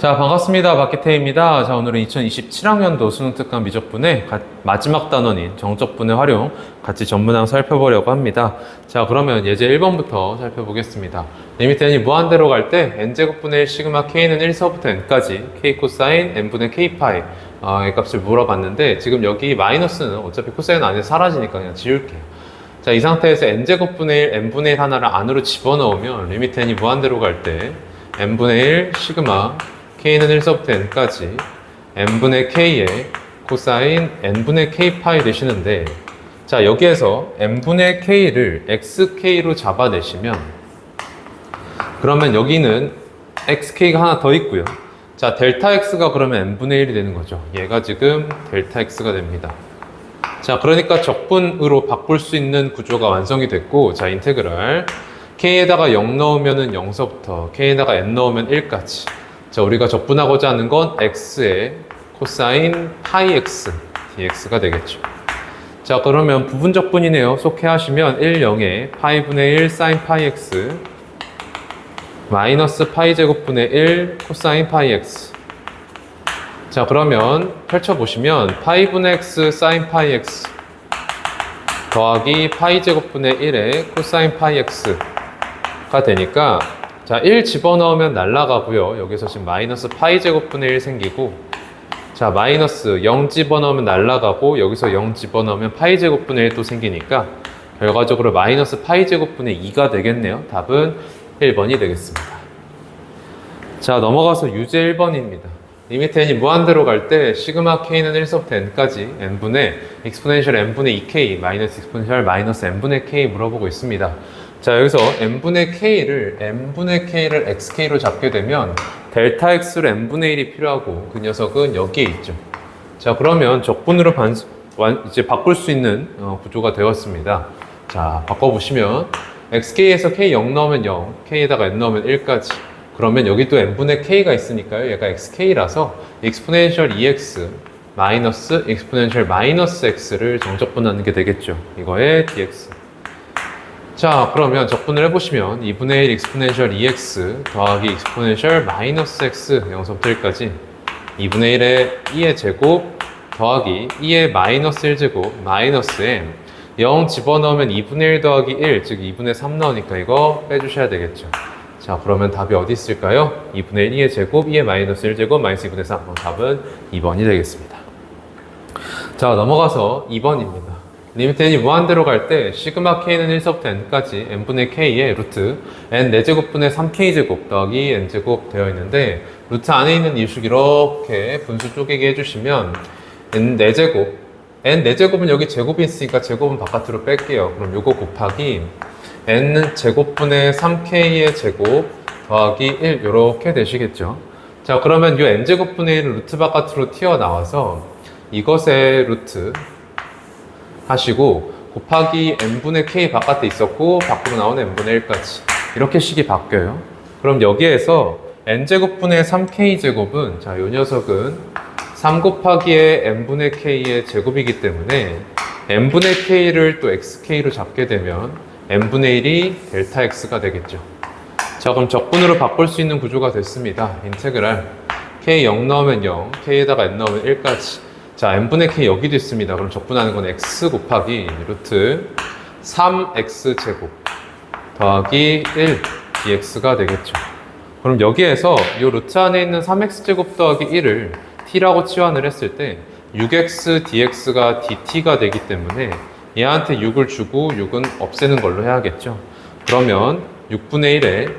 자, 반갑습니다. 박기태입니다. 자, 오늘은 2027학년도 수능특강 미적분의 마지막 단원인 정적분의 활용 같이 전문항 살펴보려고 합니다. 자, 그러면 예제 1번부터 살펴보겠습니다. 리미트 n이 무한대로 갈 때 n제곱분의 1 시그마 k는 1서부터 n까지 k 코사인 n분의 k 파이 이 값을 물어봤는데, 지금 여기 마이너스는 어차피 코사인 안에 사라지니까 그냥 지울게요. 자, 이 상태에서 n제곱분의 1 n분의 1 하나를 안으로 집어넣으면 리미트 n이 무한대로 갈 때 n분의 1 시그마 k는 1서부터 n까지 n분의 k의 코사인 n분의 k 파이 되시는데, 자, 여기에서 n분의 k를 xk로 잡아내시면, 그러면 여기는 xk가 하나 더 있고요. 자, 델타 x가 그러면 n분의 1이 되는 거죠. 얘가 지금 델타 x가 됩니다. 자, 그러니까 적분으로 바꿀 수 있는 구조가 완성이 됐고, 자, 인테그랄 k에다가 0 넣으면은 0서부터 k에다가 n 넣으면 1까지. 자, 우리가 적분하고자 하는 건 x의 코사인 파이 x dx가 되겠죠. 자, 그러면 부분 적분이네요. 속해하시면 1, 0에 파이분의 1 사인 파이 x 마이너스 파이 제곱분의 1 코사인 파이 x. 자, 그러면 펼쳐보시면 파이분의 x 사인 파이 x 더하기 파이 제곱분의 1의 코사인 파이 x가 되니까, 자, 1 집어넣으면 날아가고요. 여기서 지금 마이너스 파이 제곱분의 1 생기고, 자, 마이너스 0 집어넣으면 날아가고, 여기서 0 집어넣으면 파이 제곱분의 1 또 생기니까 결과적으로 마이너스 파이 제곱분의 2가 되겠네요. 답은 1번이 되겠습니다. 자, 넘어가서 유제 1번입니다. 리미트 n이 무한대로 갈 때 시그마 k는 1서부터 n까지 n분의 익스포넨셜 n분의 2k 마이너스 익스포넨셜 마이너스 n분의 k 물어보고 있습니다. 자, 여기서 n분의 k를 xk로 잡게 되면 델타 x로 n분의 1이 필요하고, 그 녀석은 여기에 있죠. 자, 그러면 적분으로 이제 바꿀 수 있는 구조가 되었습니다. 자, 바꿔보시면 xk에서 k 0 넣으면 0, k에다가 n 넣으면 1까지. 그러면 여기 또 n분의 k가 있으니까요. 얘가 xk라서 익스포넨셜 2x 마이너스 익스포넨셜 마이너스 x를 정적분하는 게 되겠죠. 이거의 dx. 자, 그러면 적분을 해보시면 2분의 1 익스포넨셜 2x 더하기 익스포넨셜 마이너스 x 0서부터 1까지 2분의 1의 2의 제곱 더하기 2의 마이너스 1제곱 마이너스 m 0 집어넣으면 2분의 1 더하기 1, 즉 2분의 3 나오니까 이거 빼주셔야 되겠죠. 자, 그러면 답이 어디 있을까요? 2분의 1 2의 제곱 2의 마이너스 1제곱 마이너스 2분의 3. 답은 2번이 되겠습니다. 자, 넘어가서 2번입니다. 리미트 n이 무한대로 갈 때 시그마 k는 1서부터 n까지 n분의 k의 루트 n 4제곱분의 3k제곱 더하기 n제곱 되어 있는데, 루트 안에 있는 이식 이렇게 분수 쪼개게 해주시면 n 4제곱, n 4제곱은 여기 제곱이 있으니까 제곱은 바깥으로 뺄게요. 그럼 요거 곱하기 n 제곱분의 3k의 제곱 더하기 1 이렇게 되시겠죠. 자, 그러면 이 n제곱분의 1을 루트 바깥으로 튀어나와서 이것의 루트 하시고 곱하기 n분의 k 바깥에 있었고 밖으로 나오는 n분의 1까지 이렇게 식이 바뀌어요. 그럼 여기에서 n제곱분의 3k제곱은, 자, 요 녀석은 3 곱하기의 n분의 k의 제곱이기 때문에 n분의 k를 또 xk로 잡게 되면 n분의 1이 델타 x가 되겠죠. 자, 그럼 적분으로 바꿀 수 있는 구조가 됐습니다. 인테그랄 k 0 넣으면 0, k에다가 n 넣으면 1까지. 자, n분의 k 여기도 있습니다. 그럼 적분하는 건 x 곱하기 루트 3x 제곱 더하기 1 dx가 되겠죠. 그럼 여기에서 이 루트 안에 있는 3x 제곱 더하기 1을 t라고 치환을 했을 때 6x dx가 dt가 되기 때문에 얘한테 6을 주고 6은 없애는 걸로 해야겠죠. 그러면 6분의 1에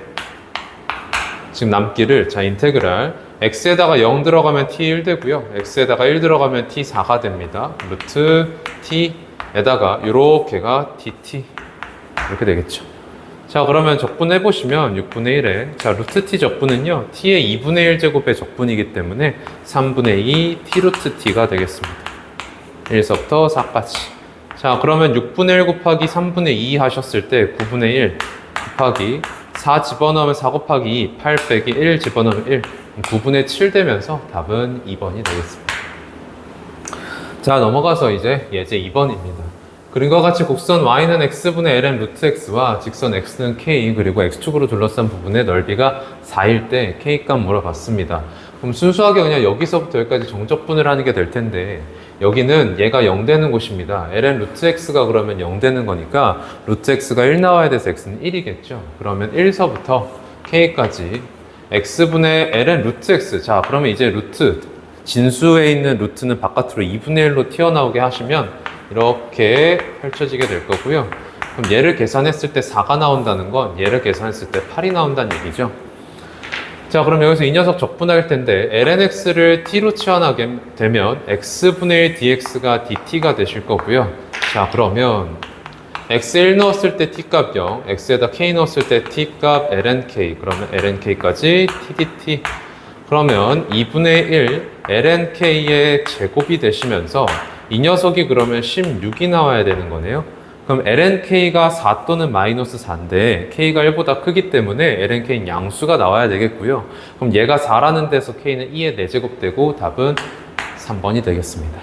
지금 남기를, 자, 인테그랄 x에다가 0 들어가면 t 1 되고요. x에다가 1 들어가면 t 4가 됩니다. 루트 t에다가 요렇게가 dt 이렇게 되겠죠. 자, 그러면 적분해 보시면 6분의 1에, 자, 루트 t 적분은요 t의 2분의 1 제곱의 적분이기 때문에 3분의 2 t 루트 t가 되겠습니다. 1서부터 4까지. 자, 그러면 6분의 1 곱하기 3분의 2 하셨을 때 9분의 1 곱하기 4 집어넣으면 4 곱하기 2, 8 빼기 1 집어넣으면 1, 9분의 7 되면서 답은 2번이 되겠습니다. 자, 넘어가서 이제 예제 2번입니다. 그림과 같이 곡선 y는 x분의 ln 루트 x와 직선 x는 k 그리고 x축으로 둘러싼 부분의 넓이가 4일 때 k 값 물어봤습니다. 그럼 순수하게 그냥 여기서부터 여기까지 정적분을 하는 게 될 텐데 여기는 얘가 0 되는 곳입니다. ln 루트 x가 그러면 0 되는 거니까 루트 x가 1 나와야 돼서 x는 1이겠죠. 그러면 1서부터 k까지 x분의 ln 루트 x. 자, 그러면 이제 루트 진수에 있는 루트는 바깥으로 2분의 1로 튀어나오게 하시면 이렇게 펼쳐지게 될 거고요. 그럼 얘를 계산했을 때 4가 나온다는 건 얘를 계산했을 때 8이 나온다는 얘기죠. 자, 그럼 여기서 이 녀석 적분할 텐데 ln x를 t로 치환하게 되면 x분의 1 dx가 dt가 되실 거고요. 자, 그러면 x 1 넣었을 때 t 값 0, x에다 k 넣었을 때 t 값 ln k, 그러면 ln k까지 t dt. 그러면 2분의 1 ln k의 제곱이 되시면서 이 녀석이 그러면 16이 나와야 되는 거네요. 그럼 ln k가 4 또는 마이너스 4인데 k가 1보다 크기 때문에 ln k는 양수가 나와야 되겠고요. 그럼 얘가 4라는 데서 k는 2의 4제곱 되고 답은 3번이 되겠습니다.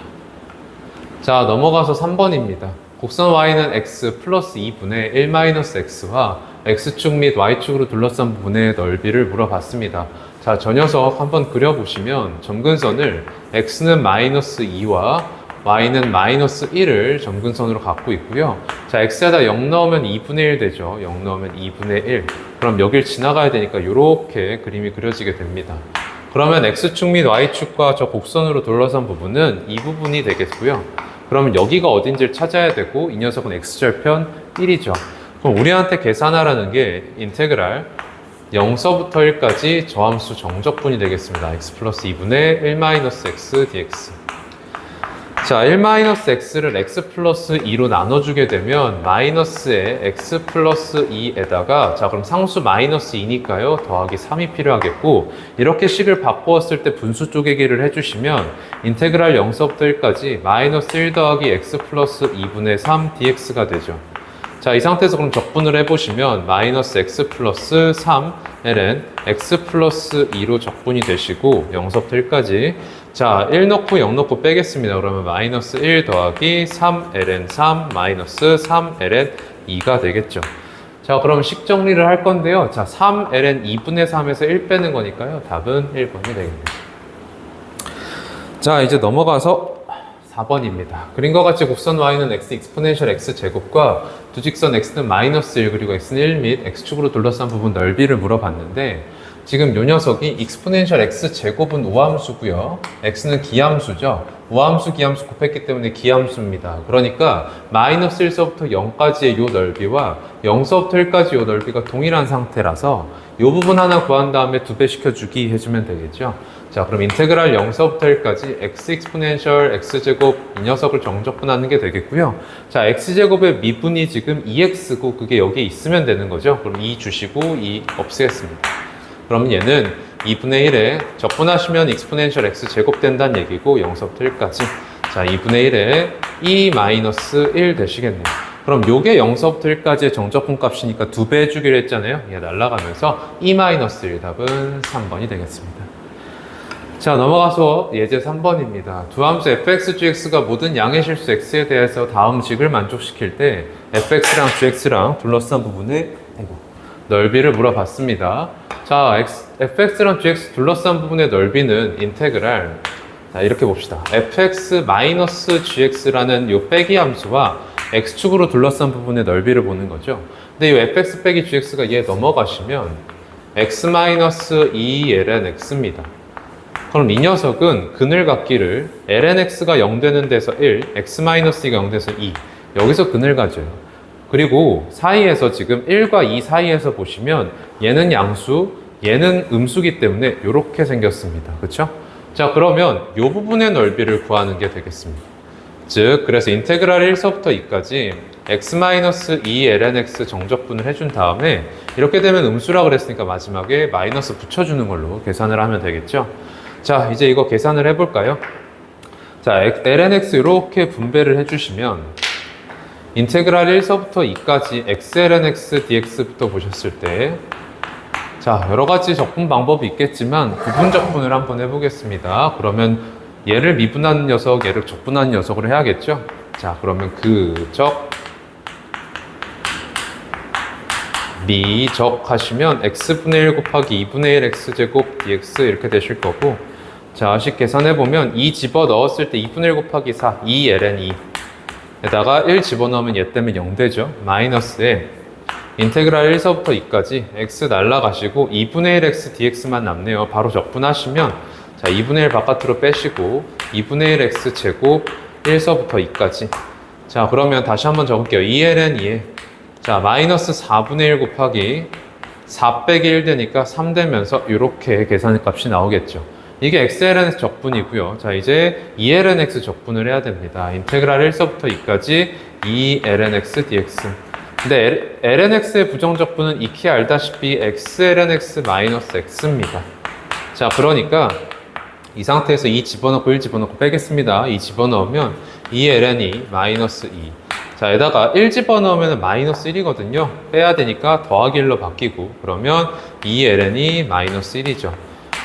자, 넘어가서 3번입니다. 곡선 y는 x 플러스 2분의 1 마이너스 x와 x축 및 y축으로 둘러싼 부분의 넓이를 물어봤습니다. 자, 저 녀석 한번 그려보시면 점근선을 x는 마이너스 2와 y는 마이너스 1을 점근선으로 갖고 있고요. 자, x에다 0 넣으면 2분의 1 되죠. 0 넣으면 2분의 1. 그럼 여길 지나가야 되니까 이렇게 그림이 그려지게 됩니다. 그러면 x축 및 y축과 저 곡선으로 둘러싼 부분은 이 부분이 되겠고요. 그러면 여기가 어딘지를 찾아야 되고 이 녀석은 x절편 1이죠. 그럼 우리한테 계산하라는 게 인테그랄 0서부터 1까지 저함수 정적분이 되겠습니다. x 플러스 2분의 1 마이너스 x dx. 자, 1-x를 x 플러스 2로 나눠주게 되면 마이너스에 x 플러스 2에다가 자, 그럼 상수 마이너스 2니까요. 더하기 3이 필요하겠고 이렇게 식을 바꾸었을 때 분수 쪼개기를 해주시면 인테그랄 0서부터 1까지 마이너스 1 더하기 x 플러스 2분의 3 dx가 되죠. 자, 이 상태에서 그럼 적분을 해보시면 마이너스 x 플러스 3 ln x 플러스 2로 적분이 되시고 0서부터 1까지 자, 1 넣고 0 넣고 빼겠습니다. 그러면 마이너스 1 더하기 3 ln 3 마이너스 3 ln 2가 되겠죠. 자, 그럼 식 정리를 할 건데요. 자, 3 ln 2분의 3에서 1 빼는 거니까요. 답은 1번이 되겠네요. 자, 이제 넘어가서 4번입니다. 그림과 같이 곡선 y는 x 익스포넨셜 x 제곱과 두 직선 x는 마이너스 1 그리고 x는 1 및 x축으로 둘러싼 부분 넓이를 물어봤는데 지금 요 녀석이 익스포넨셜 x 제곱은 우함수고요. x는 기함수죠. 우함수 기함수 곱했기 때문에 기함수입니다. 그러니까 마이너스 1서부터 0까지의 요 넓이와 0서부터 1까지 요 넓이가 동일한 상태라서 요 부분 하나 구한 다음에 2배 시켜주기 해주면 되겠죠. 자, 그럼 인테그랄 0서부터 1까지 x 익스포넨셜 x제곱 이 녀석을 정적분하는 게 되겠고요. 자, x제곱의 미분이 지금 2x고 그게 여기에 있으면 되는 거죠. 그럼 2 주시고 2 없애겠습니다. 그럼 얘는 2분의 1에 적분하시면 익스포넨셜 x 제곱 된다는 얘기고 0서부터 1까지 자, 2분의 1에 2 마이너스 1 되시겠네요. 그럼 요게 0서부터 1까지의 정적분 값이니까 2배 해주기로 했잖아요. 얘 날라가면서 2 마이너스 1 답은 3번이 되겠습니다. 자, 넘어가서 예제 3번입니다. 두 함수 fx, gx가 모든 양의 실수 x에 대해서 다음 식을 만족시킬 때 fx랑 gx랑 둘러싼 부분의 넓이를 물어봤습니다. 자, fx랑 gx 둘러싼 부분의 넓이는 인테그랄 자, 이렇게 봅시다. fx-gx라는 요 빼기 함수와 x축으로 둘러싼 부분의 넓이를 보는 거죠. 근데 이 fx 빼기 gx가 얘 넘어가시면 x-2 ln x입니다. 그럼 이 녀석은 그늘 갖기를 ln x가 0 되는 데서 1, x-2가 0 돼서 2 여기서 그늘 가져요. 그리고 사이에서 지금 1과 2 사이에서 보시면 얘는 양수, 얘는 음수기 때문에 이렇게 생겼습니다. 그렇죠? 자, 그러면 이 부분의 넓이를 구하는 게 되겠습니다. 즉, 그래서 인테그랄 1서부터 2까지 x-2 ln x 정적분을 해준 다음에 이렇게 되면 음수라 그랬으니까 마지막에 마이너스 붙여주는 걸로 계산을 하면 되겠죠? 자, 이제 이거 계산을 해볼까요? 자, ln x 이렇게 분배를 해주시면 인테그랄 1서부터 2까지 x ln x dx부터 보셨을 때 자, 여러 가지 적분 방법이 있겠지만 부분 적분을 한번 해보겠습니다. 그러면 얘를 미분하는 녀석, 얘를 적분하는 녀석으로 해야겠죠? 자, 그러면 그적 미적 하시면 x분의 1 곱하기 2분의 1 x제곱 dx 이렇게 되실 거고, 자, 식 계산해보면 2 집어넣었을 때 2분의 1 곱하기 4, 2ln 2에다가 1 집어넣으면 얘 때문에 0 되죠. 마이너스에 인테그랄 1서부터 2까지 x 날라가시고 2분의 1 x dx만 남네요. 바로 적분하시면, 자, 2분의 1 바깥으로 빼시고 2분의 1 x 제곱 1서부터 2까지. 자, 그러면 다시 한번 적을게요. 2ln 2에 자, 마이너스 4분의 1 곱하기 4 빼기 1 되니까 3 되면서 이렇게 계산 값이 나오겠죠. 이게 xlnx 적분이고요. 자, 이제 2lnx 적분을 해야 됩니다. 인테그랄 1서부터 2까지 2lnx dx. 근데 lnx의 부정적분은 익히 알다시피 xlnx 마이너스 x입니다. 자, 그러니까 이 상태에서 2 집어넣고 1 집어넣고 빼겠습니다. 2 집어넣으면 2ln이 마이너스 2. 자, 에다가 1 집어넣으면 마이너스 1이거든요. 빼야 되니까 더하기 1로 바뀌고, 그러면 2ln이 마이너스 1이죠.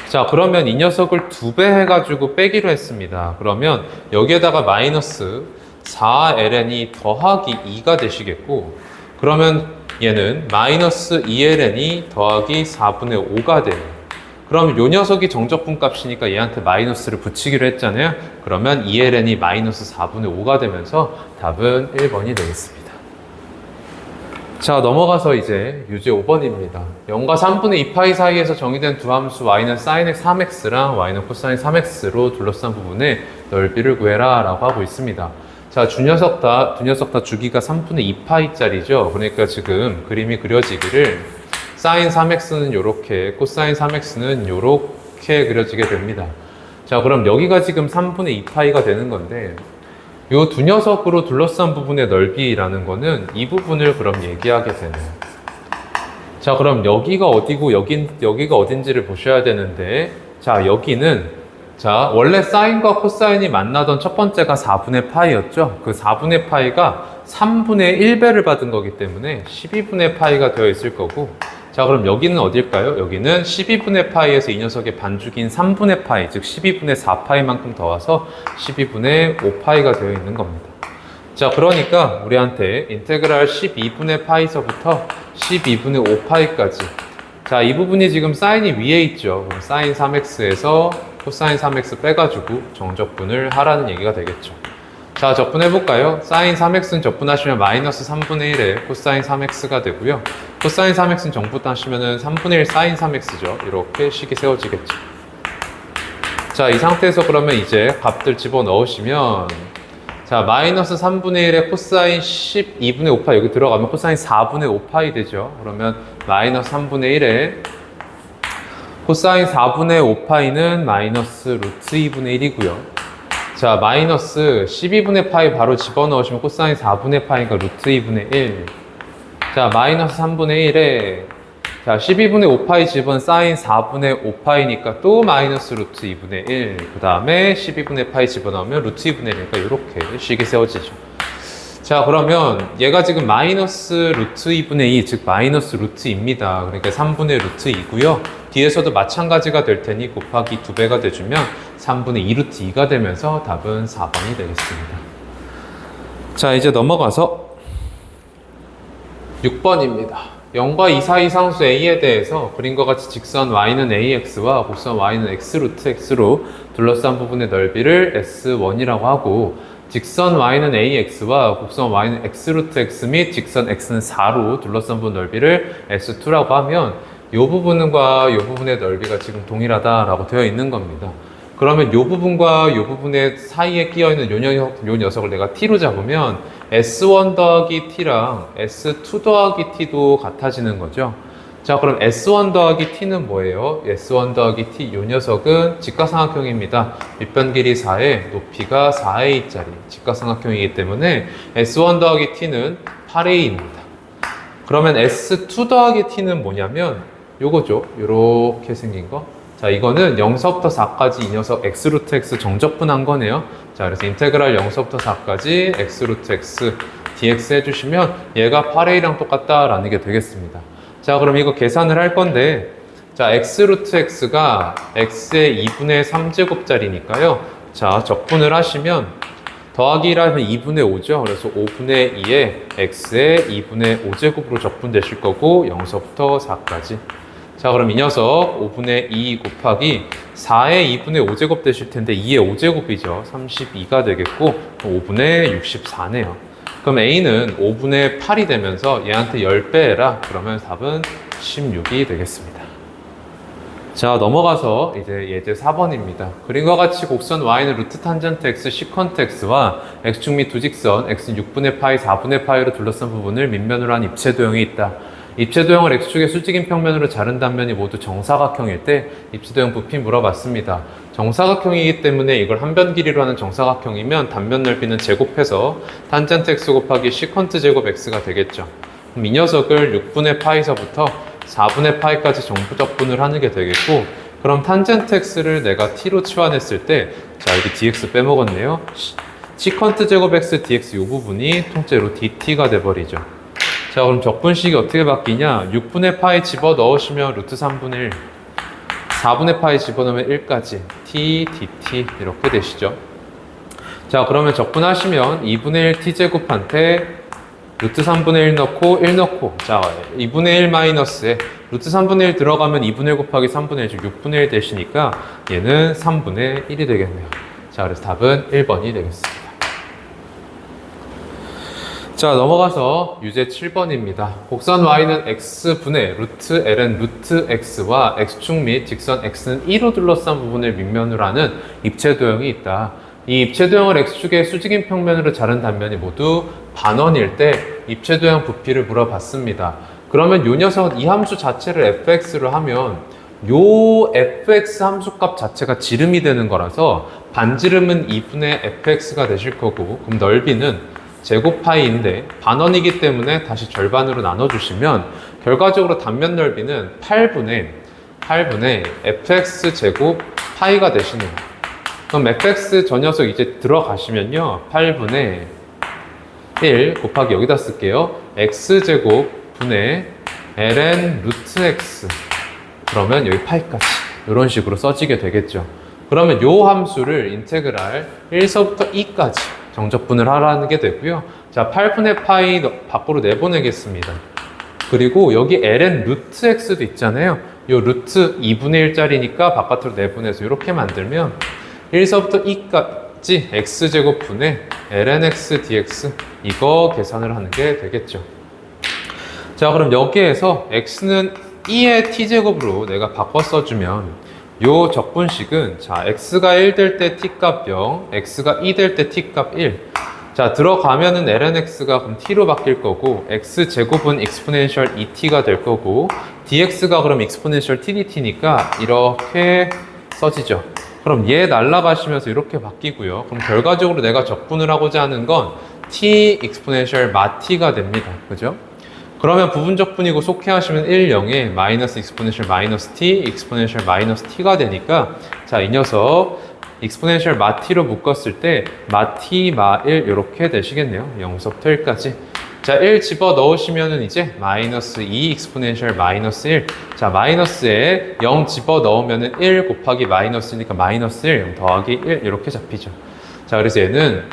자, 그러면 이 녀석을 2배 해가지고 빼기로 했습니다. 그러면 여기에다가 마이너스 4ln이 더하기 2가 되시겠고, 그러면 얘는 마이너스 2ln이 더하기 4분의 5가 돼요. 그럼 요 녀석이 정적분 값이니까 얘한테 마이너스를 붙이기로 했잖아요. 그러면 2ln이 마이너스 4분의 5가 되면서 답은 1번이 되겠습니다. 자, 넘어가서 이제 유제 5번입니다. 0과 3분의 2파이 사이에서 정의된 두 함수 y는 sin 3x랑 y는 코사인 3x로 둘러싼 부분의 넓이를 구해라 라고 하고 있습니다. 자, 두 녀석 다 주기가 3분의 2파이짜리죠. 그러니까 지금 그림이 그려지기를 sin 3x는 요렇게, 코사인 3x는 요렇게 그려지게 됩니다. 자, 그럼 여기가 지금 3분의 2파이가 되는 건데, 요 두 녀석으로 둘러싼 부분의 넓이라는 거는 이 부분을 그럼 얘기하게 되네요. 자, 그럼 여기가 어디고 여기가 어딘지를 보셔야 되는데, 자, 여기는, 자, 원래 사인과 코사인이 만나던 첫 번째가 4분의 파이였죠. 그 4분의 파이가 3분의 1배를 받은 거기 때문에 12분의 파이가 되어 있을 거고, 자, 그럼 여기는 어딜까요? 여기는 12분의 파이에서 이 녀석의 반죽인 3분의 파이, 즉 12분의 4파이만큼 더와서 12분의 5파이가 되어 있는 겁니다. 자, 그러니까 우리한테 인테그랄 12분의 파이서부터 12분의 5파이까지, 자, 이 부분이 지금 사인이 위에 있죠. 그럼 사인 3x에서 코사인 3x 빼가지고 정적분을 하라는 얘기가 되겠죠. 자, 적분해볼까요? 사인 3x는 적분하시면 마이너스 3분의 1에 코사인 3x가 되고요. 코사인 3x는 정분하시면 3분의 1 사인 3x죠. 이렇게 식이 세워지겠죠. 자, 이 상태에서 그러면 이제 값들 집어넣으시면, 자, 마이너스 3분의 1에 코사인 12분의 5파이 여기 들어가면 코사인 4분의 5파이 되죠. 그러면 마이너스 3분의 1에 코사인 4분의 5파이는 마이너스 루트 2분의 1이고요. 자, 마이너스 12분의 파이 바로 집어넣으시면 코사인 4분의 파이가 루트 2분의 1. 자, 마이너스 3분의 1에, 자, 12분의 5파이 집은 사인 4분의 5파이니까 또 마이너스 루트 2분의 1. 그 다음에 12분의 파이 집어넣으면 루트 2분의 1이니까 이렇게 식이 세워지죠. 자, 그러면 얘가 지금 마이너스 루트 2분의 2, 즉 마이너스 루트입니다. 그러니까 3분의 루트 2고요. 뒤에서도 마찬가지가 될 테니 곱하기 2배가 돼주면 3분의 2 루트 2가 되면서 답은 4번이 되겠습니다. 자, 이제 넘어가서 6번입니다. 0과 2 사이 상수 a에 대해서 그림과 같이 직선 y는 ax와 곡선 y는 x 루트 x로 둘러싼 부분의 넓이를 s1이라고 하고, 직선 y는 ax와 곡선 y는 x 루트 x 및 직선 x는 4로 둘러싼 부분 넓이를 s2라고 하면 이 부분과 이 부분의 넓이가 지금 동일하다라고 되어 있는 겁니다. 그러면 이 부분과 이 부분의 사이에 끼어있는 요 녀석을 내가 t로 잡으면 s1 더하기 t랑 s2 더하기 t도 같아지는 거죠. 자, 그럼 s1 더하기 t는 뭐예요? s1 더하기 t, 요 녀석은 직각삼각형입니다. 밑변 길이 4에 높이가 4a짜리 직각삼각형이기 때문에 s1 더하기 t는 8a입니다. 그러면 s2 더하기 t는 뭐냐면 요거죠. 요렇게 생긴 거. 자, 이거는 0서부터 4까지 이 녀석 x 루트 x 정적분한 거네요. 자, 그래서 인테그랄 0서부터 4까지 x 루트 x dx 해주시면 얘가 8a랑 똑같다라는 게 되겠습니다. 자, 그럼 이거 계산을 할 건데, 자, x 루트 x가 x의 2분의 3제곱짜리니까요. 자, 적분을 하시면 더하기라 하면 2분의 5죠. 그래서 5분의 2에 x의 2분의 5제곱으로 적분되실 거고 0서부터 4까지. 자, 그럼 이 녀석 5분의 2 곱하기 4의 2분의 5제곱 되실 텐데 2의 5제곱이죠. 32가 되겠고 5분의 64네요. 그럼 a는 5분의 8이 되면서 얘한테 10배라 그러면 답은 16이 되겠습니다. 자, 넘어가서 이제 예제 4번입니다. 그림과 같이 곡선 y는 루트 탄젠트 x, 시컨트 x와 x축 및 두 직선 x는 6분의 파이, 4분의 파이로 둘러싼 부분을 밑면으로 한 입체 도형이 있다. 입체 도형을 x축의 수직인 평면으로 자른 단면이 모두 정사각형일 때 입체 도형 부피 물어봤습니다. 정사각형이기 때문에 이걸 한 변 길이로 하는 정사각형이면 단면 넓이는 제곱해서 탄젠트 x 곱하기 시컨트 제곱 x가 되겠죠. 그럼 이 녀석을 6분의 파이서부터 4분의 파이까지 정부적분을 하는 게 되겠고, 그럼 탄젠트 x를 내가 t로 치환했을 때, 자, 여기 dx 빼먹었네요. 시컨트 제곱 x dx 이 부분이 통째로 dt가 돼버리죠. 자, 그럼 적분식이 어떻게 바뀌냐? 6분의 파이 집어 넣으시면 루트 3분의 1, 4분의 파이 집어 넣으면 1까지 t, dt 이렇게 되시죠. 자, 그러면 적분하시면 2분의 1 t제곱한테 루트 3분의 1 넣고 1 넣고, 자, 2분의 1 마이너스에 루트 3분의 1 들어가면 2분의 1 곱하기 3분의 1, 즉 6분의 1 되시니까 얘는 3분의 1이 되겠네요. 자, 그래서 답은 1번이 되겠습니다. 자, 넘어가서 유제 7번입니다. 곡선 y는 x분의 루트 ln 루트 x와 x축 및 직선 x는 2로 둘러싼 부분을 밑면으로 하는 입체 도형이 있다. 이 입체 도형을 x축의 수직인 평면으로 자른 단면이 모두 반원일 때 입체 도형 부피를 물어봤습니다. 그러면 이 녀석은 이 함수 자체를 fx로 하면 요 fx 함수값 자체가 지름이 되는 거라서 반지름은 2분의 fx가 되실 거고, 그럼 넓이는 제곱 파이인데 반원이기 때문에 다시 절반으로 나눠주시면 결과적으로 단면 넓이는 8분의 fx 제곱 파이가 되시네요. 그럼 fx 저 녀석 이제 들어가시면요, 8분의 1 곱하기 여기다 쓸게요. x제곱 분의 ln 루트 x, 그러면 여기 파이까지 이런 식으로 써지게 되겠죠. 그러면 요 함수를 인테그랄 1서부터 2까지 정적분을 하라는 게 되고요. 자, 8분의 파이 밖으로 내보내겠습니다. 그리고 여기 ln 루트 x도 있잖아요. 요 루트 2분의 1짜리니까 바깥으로 내보내서 이렇게 만들면 1서부터 2까지 x제곱분의 ln x dx, 이거 계산을 하는 게 되겠죠. 자, 그럼 여기에서 x는 2의 t제곱으로 내가 바꿔 써주면 요 적분식은, 자, x가 1 될 때 t값 0, x가 2 될 때 t값 1. 자, 들어가면은 ln x가 그럼 t로 바뀔 거고, x제곱은 exponential 2t가 될 거고, dx가 그럼 exponential tdt니까 이렇게 써지죠. 그럼 얘 날라가시면서 이렇게 바뀌고요. 그럼 결과적으로 내가 적분을 하고자 하는 건 t exponential 마t가 됩니다. 그죠? 그러면 부분적분이고 속해하시면 1, 0에 마이너스 exponential 마이너스 t, exponential 마이너스 t가 되니까, 자, 이 녀석 exponential 마t로 묶었을 때 마t, 마1 이렇게 되시겠네요. 0서부터 1까지. 자, 1 집어 넣으시면은 이제 마이너스 2 exponential 마이너스 1. 자, 마이너스에 0 집어 넣으면은 1 곱하기 마이너스니까 마이너스 1, 0 더하기 1 이렇게 잡히죠. 자, 그래서 얘는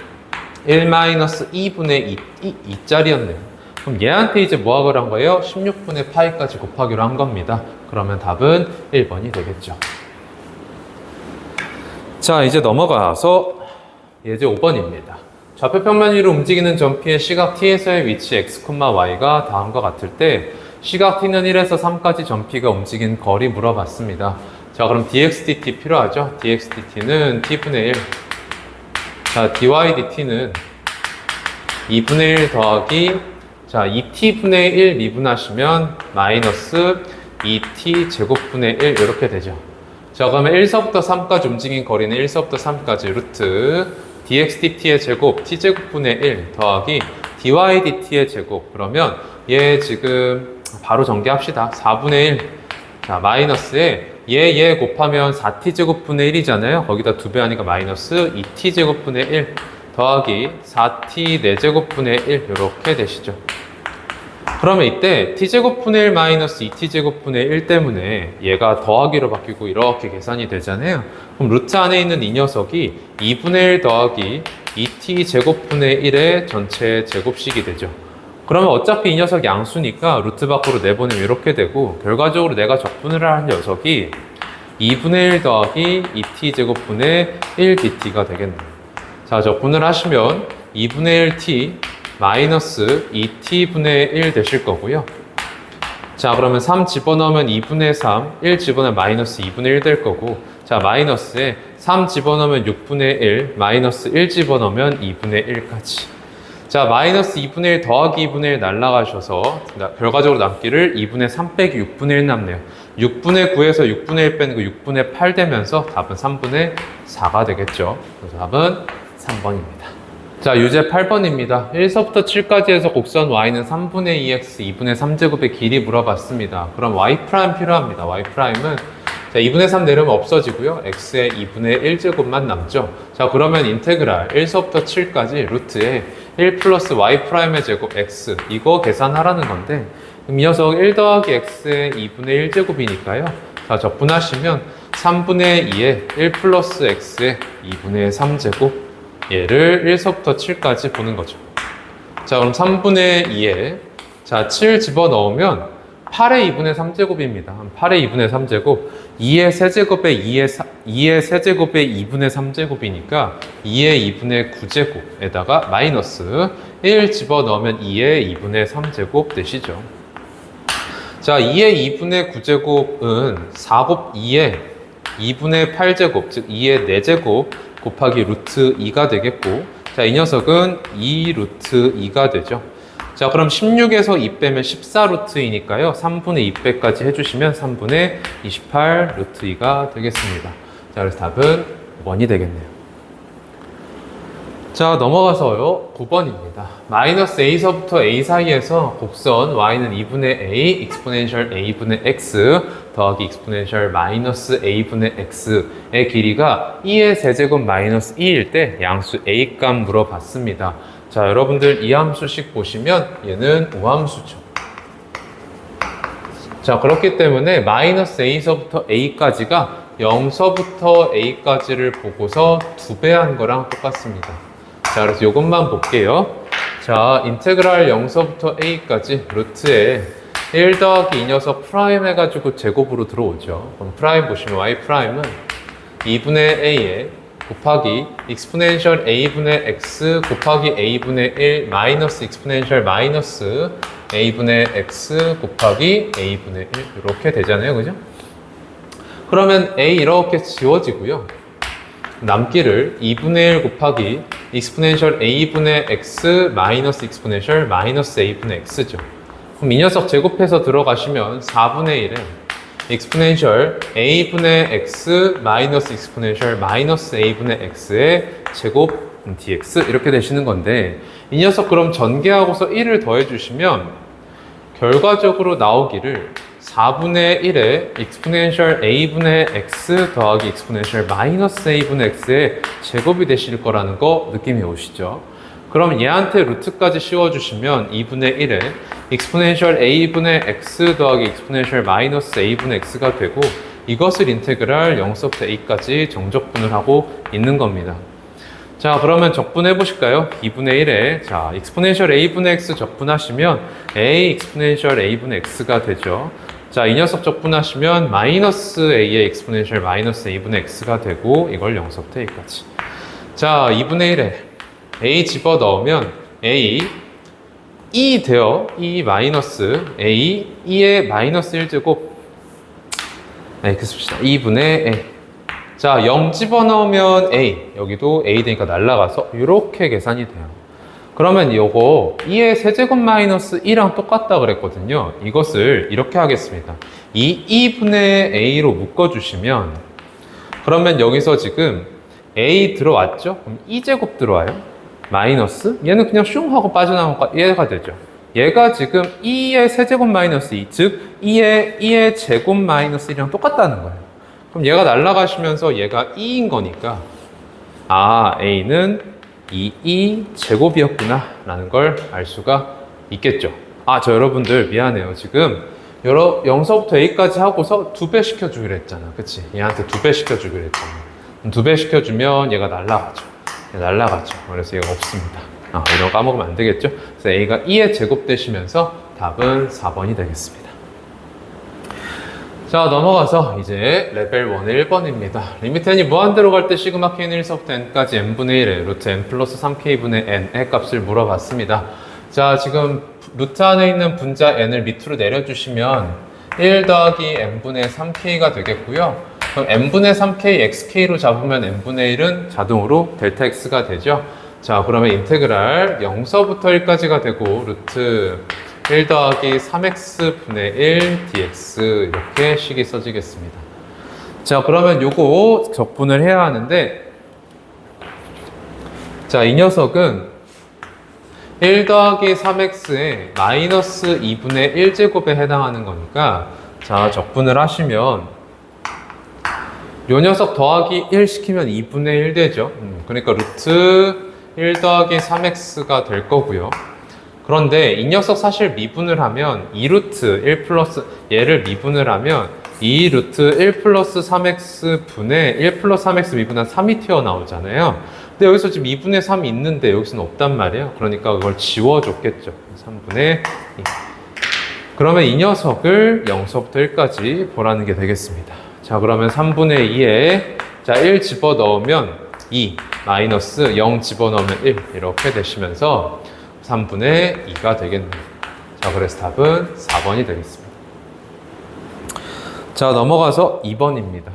1 마이너스 2분의 2짜리였네요. 그럼 얘한테 이제 뭐하기로 한 거예요? 16분의 파이까지 곱하기로 한 겁니다. 그러면 답은 1번이 되겠죠. 자, 이제 넘어가서 예제 5번입니다. 좌표 평면 위로 움직이는 점 P의 시각 T에서의 위치 x, y가 다음과 같을 때 시각 T는 1에서 3까지 점 P가 움직인 거리 물어봤습니다. 자, 그럼 dx dt 필요하죠? dx dt는 t분의 1. 자, dy dt는 2분의 1 더하기, 자, 2t분의 1 미분하시면 마이너스 2t 제곱분의 1 이렇게 되죠. 자, 그러면 1서부터 3까지 움직인 거리는 1서부터 3까지 루트 dx dt의 제곱 t제곱분의 1 더하기 dy dt의 제곱. 그러면 얘 지금 바로 전개합시다. 4분의 1. 자, 마이너스에 얘 곱하면 4t제곱분의 1이잖아요. 거기다 2배 하니까 마이너스 2t제곱분의 1 더하기 4t 4제곱분의 1 이렇게 되시죠. 그러면 이때 t제곱분의 1 마이너스 2t제곱분의 1 때문에 얘가 더하기로 바뀌고 이렇게 계산이 되잖아요. 그럼 루트 안에 있는 이 녀석이 2분의 1 더하기 2t 제곱분의 1의 전체 제곱식이 되죠. 그러면 어차피 이 녀석 양수니까 루트 밖으로 내보내면 이렇게 되고, 결과적으로 내가 적분을 한 녀석이 2분의 1 더하기 2t 제곱분의 1dt가 되겠네요. 자, 적분을 하시면 2분의 1t 마이너스 2t분의 1 되실 거고요. 자, 그러면 3 집어넣으면 2분의 3, 1 집어넣으면 마이너스 2분의 1 될 거고, 자, 마이너스에 3 집어넣으면 6분의 1, 마이너스 1 집어넣으면 2분의 1까지. 자, 마이너스 2분의 1 더하기 2분의 1 날라가셔서 결과적으로 남기를 2분의 3 빼기 6분의 1 남네요. 6분의 9에서 6분의 1 빼는 거 6분의 8 되면서 답은 3분의 4가 되겠죠. 그래서 답은 3번입니다. 자, 유제 8번입니다. 1서부터 7까지 해서 곡선 y는 3분의 2x, 2분의 3제곱의 길이 물어봤습니다. 그럼 y' 필요합니다. y'은 자, 2분의 3 내려면 없어지고요. x에 2분의 1제곱만 남죠. 자, 그러면 인테그랄 1서부터 7까지 루트에 1 플러스 y'의 제곱 x 이거 계산하라는 건데, 그럼 이 녀석 1 더하기 x의 2분의 1제곱이니까요. 자, 적분하시면 3분의 2에 1 플러스 x의 2분의 3제곱 얘를 1서부터 7까지 보는 거죠. 자, 그럼 3분의 2에 자, 7 집어넣으면 8의 2분의 3제곱입니다. 8의 2분의 3제곱 2의 세제곱에 2의 세제곱에 2분의 3제곱이니까 2의 2분의 9제곱에다가 마이너스 1 집어넣으면 2의 2분의 3제곱 되시죠. 자, 2의 2분의 9제곱은 4곱 2의 2분의 8제곱, 즉 2의 4제곱 곱하기 루트 2가 되겠고, 자, 이 녀석은 2 루트 2가 되죠. 자, 그럼 16에서 2 빼면 14 루트 2니까요. 3분의 2 빼까지 해주시면 3분의 28 루트 2가 되겠습니다. 자, 그래서 답은 5번이 되겠네요. 자, 넘어가서요. 9번입니다. 마이너스 a서부터 a 사이에서 곡선 y는 2분의 a, 익스포넨셜 a분의 x 더하기 익스포넨셜 마이너스 a분의 x의 길이가 2의 세제곱 마이너스 2일 때 양수 a 값 물어봤습니다. 자, 여러분들 이 함수식 보시면 얘는 우함수죠. 자, 그렇기 때문에 마이너스 a서부터 a까지가 0서부터 a까지를 보고서 2배한 거랑 똑같습니다. 자, 그래서 이것만 볼게요. 자, 인테그랄 0서부터 a까지 루트에 1 더하기 이 녀석 프라임 해가지고 제곱으로 들어오죠. 그럼 프라임 보시면 y 프라임은 2분의 a에 곱하기 익스포넨셜 a분의 x 곱하기 a분의 1 마이너스 익스포넨셜 마이너스 a분의 x 곱하기 a분의 1 이렇게 되잖아요. 그죠? 그러면 a 이렇게 지워지고요. 남기를 2분의 1 곱하기 익스포넨셜 a분의 x 마이너스 익스포넨셜 마이너스 a분의 x죠. 그럼 이 녀석 제곱해서 들어가시면 4분의 1에 익스포넨셜 a분의 x 마이너스 익스포넨셜 마이너스 a분의 x의 제곱 dx 이렇게 되시는 건데, 이 녀석 그럼 전개하고서 1을 더해주시면 결과적으로 나오기를 4분의 1에 익스포넨셜 a분의 x 더하기 익스포넨셜 마이너스 a분의 x의 제곱이 되실 거라는 거 느낌이 오시죠? 그럼 얘한테 루트까지 씌워주시면 2분의 1에 익스포넨셜 a분의 x 더하기 익스포넨셜 마이너스 a분의 x가 되고, 이것을 인테그랄 0서부터 a까지 정적분을 하고 있는 겁니다. 자, 그러면 적분해 보실까요? 2분의 1에 자, 익스포넨셜 a분의 x 적분하시면 a 익스포넨셜 a분의 x가 되죠. 자, 이 녀석 적분하시면 마이너스 a의 익스포넨셜 마이너스 a분의 x가 되고, 이걸 0서부터 a까지. 자, 2분의 1에 a 집어넣으면 a 2 돼요. 2 마이너스 a 2의 마이너스 1제곱 이렇게 씁시다. 2분의 a. 자, 0 집어넣으면 a, 여기도 a 되니까 날라가서 이렇게 계산이 돼요. 그러면 요거 2의 세제곱 마이너스 2랑 똑같다 그랬거든요. 이것을 이렇게 하겠습니다. 이 2분의 a로 묶어주시면, 그러면 여기서 지금 a 들어왔죠? 그럼 2제곱 들어와요. 마이너스 얘는 그냥 슝 하고 빠져나오니까 얘가 되죠. 얘가 지금 2의 세제곱 마이너스 2, 즉 2의 제곱 마이너스 1이랑 똑같다는 거예요. 그럼 얘가 날아가시면서 얘가 2인 거니까 a는 2 제곱이었구나 라는 걸 알 수가 있겠죠. 저 여러분들 미안해요. 지금 0서부터 a까지 하고서 2배 시켜주기로 했잖아. 그치? 얘한테 2배 시켜주기로 했잖아. 2배 시켜주면 얘가 날아가죠. 날라가죠. 그래서 얘가 없습니다. 이런 거 까먹으면 안 되겠죠. 그래서 A가 2에 제곱되시면서 답은 4번이 되겠습니다. 자, 넘어가서 이제 레벨 1의 1번입니다. 리미트 n이 무한대로 갈 때 시그마 k는 1서부터 n까지 n분의 1의 루트 n 플러스 3k분의 n의 값을 물어봤습니다. 자, 지금 루트 안에 있는 분자 n을 밑으로 내려주시면 1 더하기 n분의 3k가 되겠고요. 그럼 n분의 3k xk로 잡으면 n분의 1은 자동으로 델타 x가 되죠. 자, 그러면 인테그랄 0서부터 1까지가 되고 루트 1 더하기 3x분의 1 dx 이렇게 식이 써지겠습니다. 자, 그러면 요거 적분을 해야 하는데, 자, 이 녀석은 1 더하기 3x에 마이너스 2분의 1제곱에 해당하는 거니까, 자, 적분을 하시면 요 녀석 더하기 1 시키면 2분의 1 되죠. 그러니까 루트 1 더하기 3x가 될 거고요. 그런데 이 녀석 사실 미분을 하면 2루트 1 플러스 얘를 미분을 하면 2루트 1 플러스 3x 분의 1 플러스 3x 미분한 3이 튀어나오잖아요. 근데 여기서 지금 2분의 3이 있는데 여기서는 없단 말이에요. 그러니까 그걸 지워줬겠죠. 3분의 2. 그러면 이 녀석을 0서부터 1까지 보라는 게 되겠습니다. 자, 그러면 3분의 2에 자, 1 집어넣으면 2 마이너스 0 집어넣으면 1 이렇게 되시면서 3분의 2가 되겠네요. 자, 그래서 답은 4번이 되겠습니다. 자, 넘어가서 2번입니다.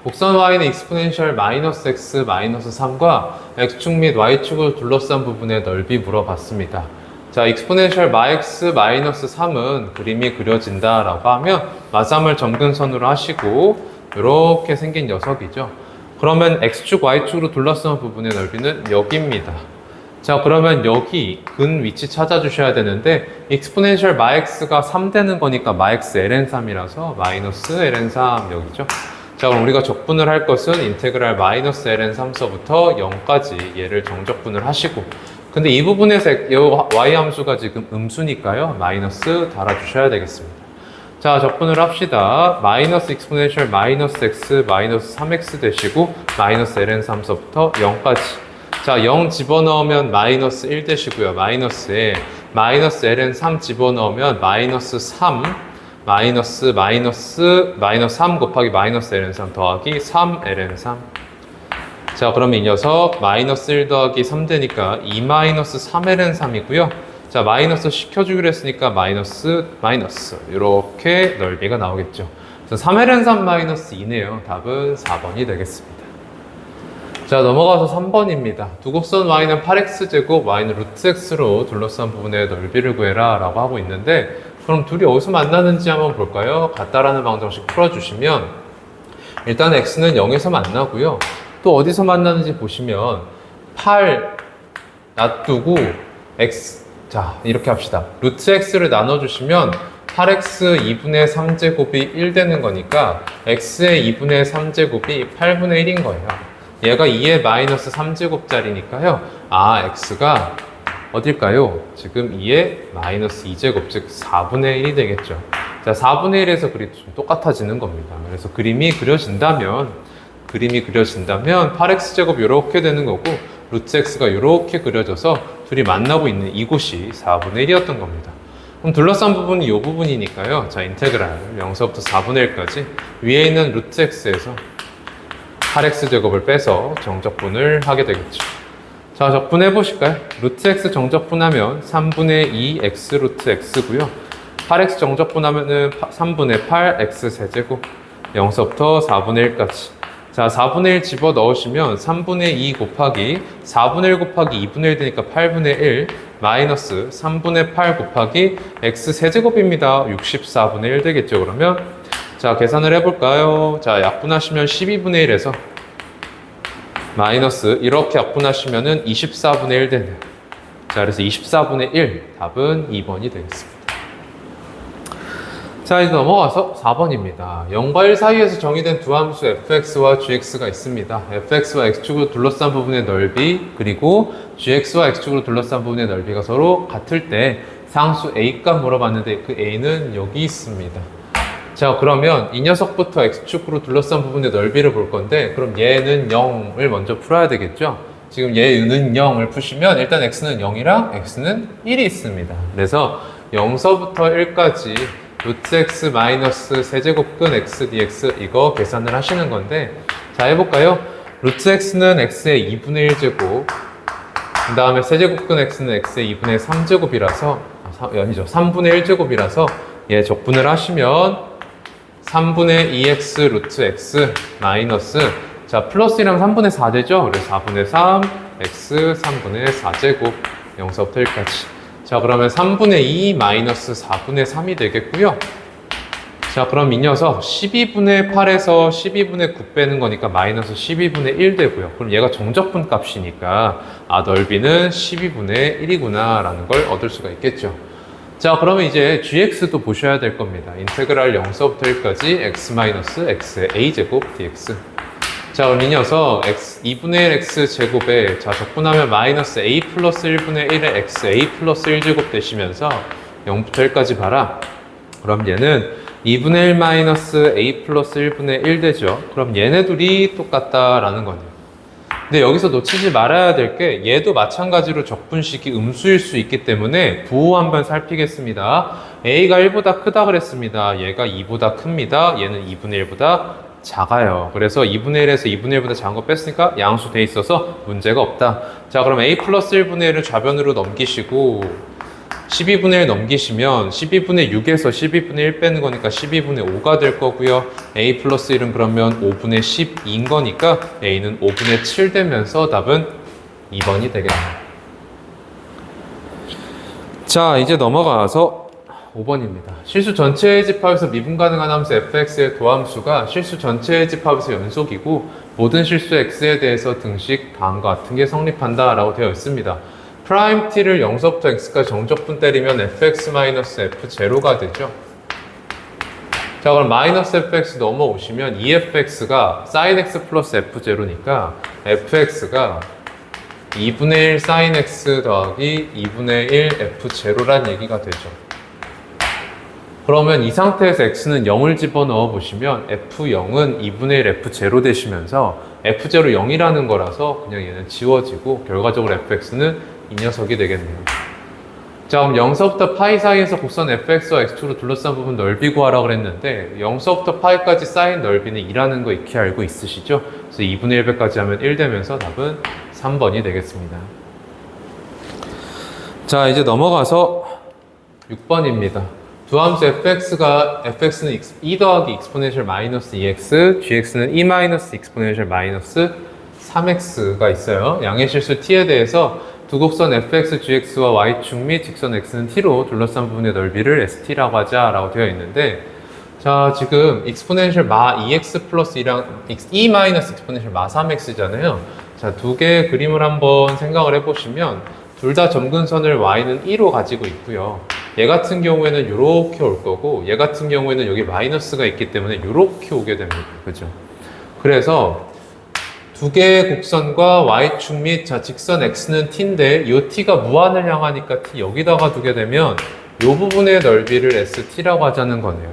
곡선 y는 익스포넨셜 마이너스 x 마이너스 3과 x축 및 y축을 둘러싼 부분의 넓이 물어봤습니다. 자, 익스포넨셜 마x 마이너스 3은 그림이 그려진다 라고 하면 마삼을 점근선으로 하시고 이렇게 생긴 녀석이죠. 그러면 x축 y축으로 둘러싼 부분의 넓이는 여기입니다. 자, 그러면 여기 근 위치 찾아주셔야 되는데 익스포넨셜 마x가 3 되는 거니까 마x ln3이라서 마이너스 ln3 여기죠. 자, 그럼 우리가 적분을 할 것은 인테그랄 마이너스 ln3서부터 0까지 얘를 정적분을 하시고, 근데 이 부분에서 이 y 함수가 지금 음수니까요 마이너스 달아주셔야 되겠습니다. 자, 적분을 합시다. 마이너스 익스포넨셜 마이너스 x 마이너스 3x 되시고 마이너스 ln3서부터 0까지. 자, 0 집어넣으면 마이너스 1 되시고요. 마이너스에 마이너스 ln3 집어넣으면 마이너스 3 마이너스 3 곱하기 마이너스 ln3 더하기 3 ln3. 자, 그러면 이 녀석 마이너스 1 더하기 3 되니까 2 마이너스 3 ln3이고요. 자, 마이너스 시켜주기로 했으니까 마이너스 이렇게 넓이가 나오겠죠. 3 ln3 마이너스 2네요. 답은 4번이 되겠습니다. 자, 넘어가서 3번입니다. 두 곡선 y는 8x제곱, y는 루트 x로 둘러싼 부분의 넓이를 구해라 라고 하고 있는데, 그럼 둘이 어디서 만나는지 한번 볼까요? 같다라는 방정식 풀어주시면 일단 x는 0에서 만나고요. 또 어디서 만나는지 보시면 8 놔두고 x, 자, 이렇게 합시다. 루트 x를 나눠주시면 8x 2분의 3제곱이 1 되는 거니까 x의 2분의 3제곱이 8분의 1인 거예요. 얘가 2의 마이너스 3제곱짜리니까요. 아, x가 어딜까요? 지금 2의 마이너스 2제곱, 즉 4분의 1이 되겠죠. 자, 4분의 1에서 그리 좀 똑같아지는 겁니다. 그래서 그림이 그려진다면 8x제곱 이렇게 되는 거고 루트 x가 이렇게 그려져서 둘이 만나고 있는 이곳이 4분의 1이었던 겁니다. 그럼 둘러싼 부분이 이 부분이니까요. 자, 인테그랄 0서부터 4분의 1까지 위에 있는 루트 x에서 8x제곱을 빼서 정적분을 하게 되겠죠. 자, 적분해 보실까요? 루트 x 정적분하면 3분의 2 x 루트 x고요. 8x 정적분하면은 3분의 8 x 세제곱 0서부터 4분의 1까지. 자, 4분의 1 집어 넣으시면 3분의 2 곱하기 4분의 1 곱하기 2분의 1 되니까 8분의 1 마이너스 3분의 8 곱하기 x 세제곱입니다. 64분의 1 되겠죠, 그러면? 자, 계산을 해볼까요? 자, 약분하시면 12분의 1에서 마이너스 이렇게 약분하시면은 24분의 1 되네요. 자, 그래서 24분의 1 답은 2번이 되겠습니다. 자, 이제 넘어가서 4번입니다. 0과 1 사이에서 정의된 두 함수 fx와 gx가 있습니다. fx와 x축으로 둘러싼 부분의 넓이 그리고 gx와 x축으로 둘러싼 부분의 넓이가 서로 같을 때 상수 a값 물어봤는데 그 a는 여기 있습니다. 자, 그러면 이 녀석부터 x축으로 둘러싼 부분의 넓이를 볼 건데 그럼 얘는 0을 먼저 풀어야 되겠죠? 지금 얘는 0을 푸시면 일단 x는 0이랑 x는 1이 있습니다. 그래서 0서부터 1까지 루트 x 마이너스 세제곱근 x dx 이거 계산을 하시는 건데, 자 해볼까요? 루트 x는 x의 2분의 1제곱, 그 다음에 세제곱근 x는 x의 2분의 3제곱이라서 아니죠, 3분의 1제곱이라서 얘 적분을 하시면 3분의 2x 루트 x 마이너스, 자 플러스 1하면 3분의 4 되죠? 그래서 4분의 3 x 3분의 4제곱 0서부터 1까지. 자 그러면 3분의 2 마이너스 4분의 3이 되겠고요. 자 그럼 이 녀석 12분의 8에서 12분의 9 빼는 거니까 마이너스 12분의 1 되고요. 그럼 얘가 정적분 값이니까 아 넓이는 12분의 1이구나 라는 걸 얻을 수가 있겠죠. 자 그러면 이제 gx도 보셔야 될 겁니다. 인테그랄 0서부터 1까지 x 마이너스 x의 a제곱 dx. 자 그럼 이 녀석 x 2분의 1 x 제곱에 자 적분하면 마이너스 a 플러스 1분의 1의 x a 플러스 1제곱 되시면서 0부터 1까지 봐라. 그럼 얘는 2분의 1 마이너스 a 플러스 1분의 1 되죠. 그럼 얘네 둘이 똑같다라는 거네요. 근데 여기서 놓치지 말아야 될 게 얘도 마찬가지로 적분식이 음수일 수 있기 때문에 부호 한번 살피겠습니다. a가 1보다 크다 그랬습니다. 얘가 2보다 큽니다. 얘는 2분의 1보다 작아요. 그래서 2분의 1에서 2분의 1보다 작은 거 뺐으니까 양수돼 있어서 문제가 없다. 자 그럼 a 플러스 1분의 1을 좌변으로 넘기시고 12분의 1 넘기시면 12분의 6에서 12분의 1 빼는 거니까 12분의 5가 될 거고요. a 플러스 1은 그러면 5분의 12인 거니까 a는 5분의 7 되면서 답은 2번이 되겠네요. 자 이제 넘어가서 5번입니다. 실수 전체의 집합에서 미분 가능한 함수 fx의 도함수가 실수 전체의 집합에서 연속이고 모든 실수 x에 대해서 등식 다음과 같은 게 성립한다 라고 되어 있습니다. 프라임 t를 0서부터 x까지 정적분 때리면 fx-f0가 되죠. 자 그럼 마이너스 fx 넘어오시면 efx가 sin x 플러스 f0니까 fx가 2분의 1 sin x 더하기 2분의 1 f0란 얘기가 되죠. 그러면 이 상태에서 x는 0을 집어넣어 보시면 f0은 2분의 1 f0 되시면서 f0 0이라는 거라서 그냥 얘는 지워지고 결과적으로 fx는 이 녀석이 되겠네요. 자 그럼 0서부터 파이 사이에서 곡선 fx와 x2로 둘러싼 부분 넓이 구하라고 그랬는데 0서부터 파이까지 쌓인 넓이는 2라는 거 익히 알고 있으시죠? 그래서 2분의 1배까지 하면 1 되면서 답은 3번이 되겠습니다. 자 이제 넘어가서 6번입니다. 두 함수 fx는 e 더하기 익스포넨셜 마이너스 2x, gx는 e 마이너스 익스포넨셜 마이너스 3x가 있어요. 양의 실수 t에 대해서 두 곡선 fx, gx와 y축 및 직선 x는 t로 둘러싼 부분의 넓이를 st라고 하자라고 되어 있는데, 자 지금 익스포넨셜 마 2x 플러스 2랑 e 마이너스 익스포넨셜 마 3x잖아요. 자 두 개의 그림을 한번 생각을 해보시면 둘 다 점근선을 y는 2로 가지고 있고요. 얘 같은 경우에는 이렇게 올 거고 얘 같은 경우에는 여기 마이너스가 있기 때문에 이렇게 오게 됩니다. 그죠? 그래서 두 개의 곡선과 y축 및 자 직선 x는 t인데 이 t가 무한을 향하니까 t 여기다가 두게 되면 이 부분의 넓이를 st라고 하자는 거네요.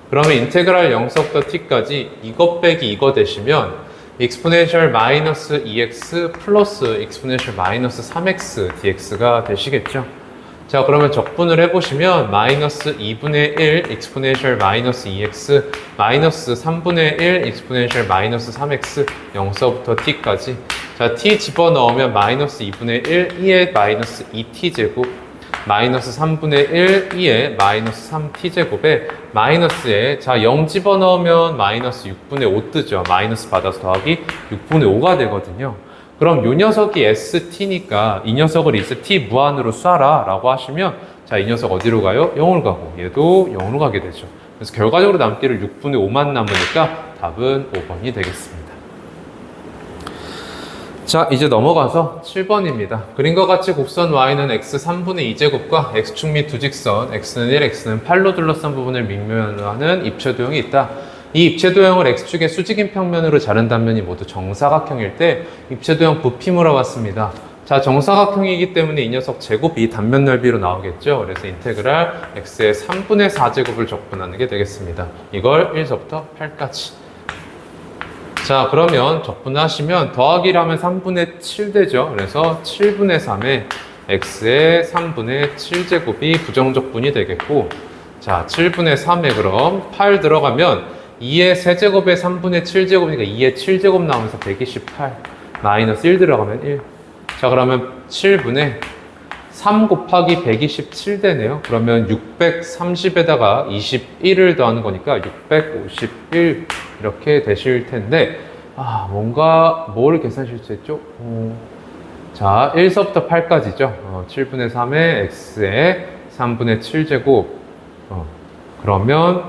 그러면 인테그랄 0서부터 t까지 이것 빼기 이거 되시면 익스포넨셜 마이너스 2x 플러스 익스포넨셜 마이너스 3x dx가 되시겠죠. 자 그러면 적분을 해보시면 마이너스 2분의 1 익스포넨셜 마이너스 2x 마이너스 3분의 1 익스포넨셜 마이너스 3x 0서부터 t까지 자 t 집어넣으면 마이너스 2분의 1 2의 마이너스 2t 제곱 마이너스 3분의 1 2의 마이너스 3t 제곱에 마이너스에 자 0 집어넣으면 마이너스 6분의 5 뜨죠. 마이너스 받아서 더하기 6분의 5가 되거든요. 그럼 이 녀석이 ST니까 이 녀석을 ST 무한으로 쏴라 라고 하시면 자 이 녀석 어디로 가요? 0을 가고 얘도 0으로 가게 되죠. 그래서 결과적으로 남기를 6분의 5만 남으니까 답은 5번이 되겠습니다. 자 이제 넘어가서 7번입니다. 그림과 같이 곡선 y는 x 3분의 2제곱과 x축 및 두 직선 x는 1, x는 8로 둘러싼 부분을 밑면하는 입체도형이 있다. 이 입체도형을 x축의 수직인 평면으로 자른 단면이 모두 정사각형일 때 입체도형 부피 물어봤습니다. 자 정사각형이기 때문에 이 녀석 제곱이 단면 넓이로 나오겠죠. 그래서 인테그랄 x의 3분의 4제곱을 적분하는 게 되겠습니다. 이걸 1서부터 8까지. 자, 그러면 적분하시면 더하기를 하면 3분의 7 되죠. 그래서 7분의 3에 x의 3분의 7제곱이 부정적분이 되겠고, 자, 7분의 3에 그럼 8 들어가면 2의 세제곱에 3분의 7제곱이니까 2의 7제곱 나오면서 128 마이너스 1 들어가면 1. 자, 그러면 7분의 3 곱하기 127 되네요. 그러면 630에다가 21을 더하는 거니까 651 이렇게 되실 텐데, 뭔가 뭘 계산 실수했죠? 자, 1서부터 8까지죠. 7분의 3에 x에 3분의 7제곱. 그러면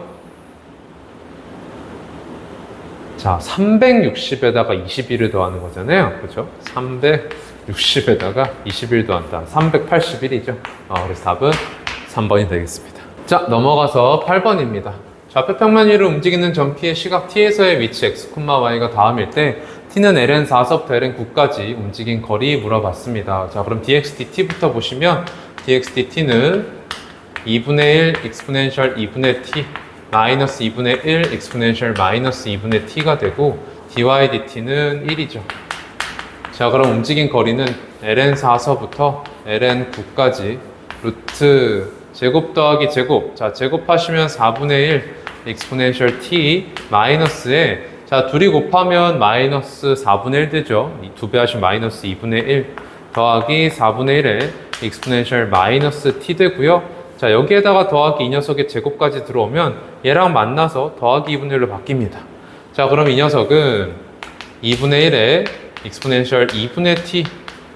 자, 360에다가 21을 더하는 거잖아요. 그죠? 360에다가 21 더한다. 381이죠. 그래서 답은 3번이 되겠습니다. 자, 넘어가서 8번입니다. 좌표 평면위로 움직이는 점피의 시각 t에서의 위치 x, y가 다음일 때 t는 ln 4서부터 ln 9까지 움직인 거리 물어봤습니다. 자, 그럼 dx dt부터 보시면 dx dt는 2분의 1 exponential 2분의 t 마이너스 2분의 1 exponential 마이너스 2분의 t가 되고 dy dt는 1이죠. 자, 그럼 움직인 거리는 ln 4서부터 ln 9까지 루트 제곱 더하기 제곱. 자, 제곱하시면 4분의 1 exponential t 마이너스에, 자, 둘이 곱하면 마이너스 4분의 1 되죠. 2배 하시면 마이너스 2분의 1 더하기 4분의 1에 exponential 마이너스 t 되고요. 자, 여기에다가 더하기 이 녀석의 제곱까지 들어오면 얘랑 만나서 더하기 2분의 1로 바뀝니다. 자, 그럼 이 녀석은 2분의 1에 exponential 2분의 t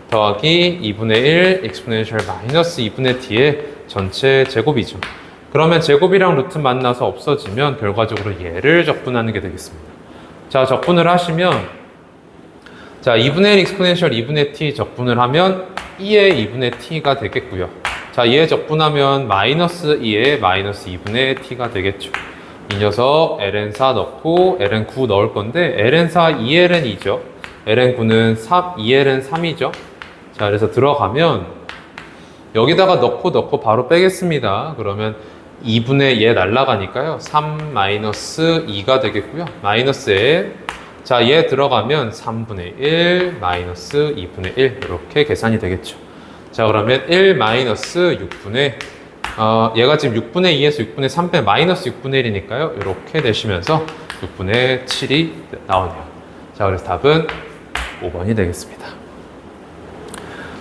더하기 2분의 1 exponential 마이너스 2분의 t의 전체 제곱이죠. 그러면 제곱이랑 루트 만나서 없어지면 결과적으로 얘를 적분하는 게 되겠습니다. 자, 적분을 하시면, 자, 2분의 1 exponential 2분의 t 적분을 하면 2의 2분의 t가 되겠고요. 자, 얘 적분하면 마이너스 2의 마이너스 2분의 t가 되겠죠. 이 녀석 ln4 넣고 ln9 넣을 건데 ln4 2ln2죠. ln9는 2ln3이죠. 자, 그래서 들어가면 여기다가 넣고 바로 빼겠습니다. 그러면 2분의 얘 날라가니까요. 3 마이너스 2가 되겠고요. 마이너스에, 자, 얘 들어가면 3분의 1 마이너스 2분의 1 이렇게 계산이 되겠죠. 자, 그러면 1 마이너스 6분의 얘가 지금 6분의 2에서 6분의 3 빼 마이너스 6분의 1이니까요. 이렇게 되시면서 6분의 7이 나오네요. 자, 그래서 답은 5번이 되겠습니다.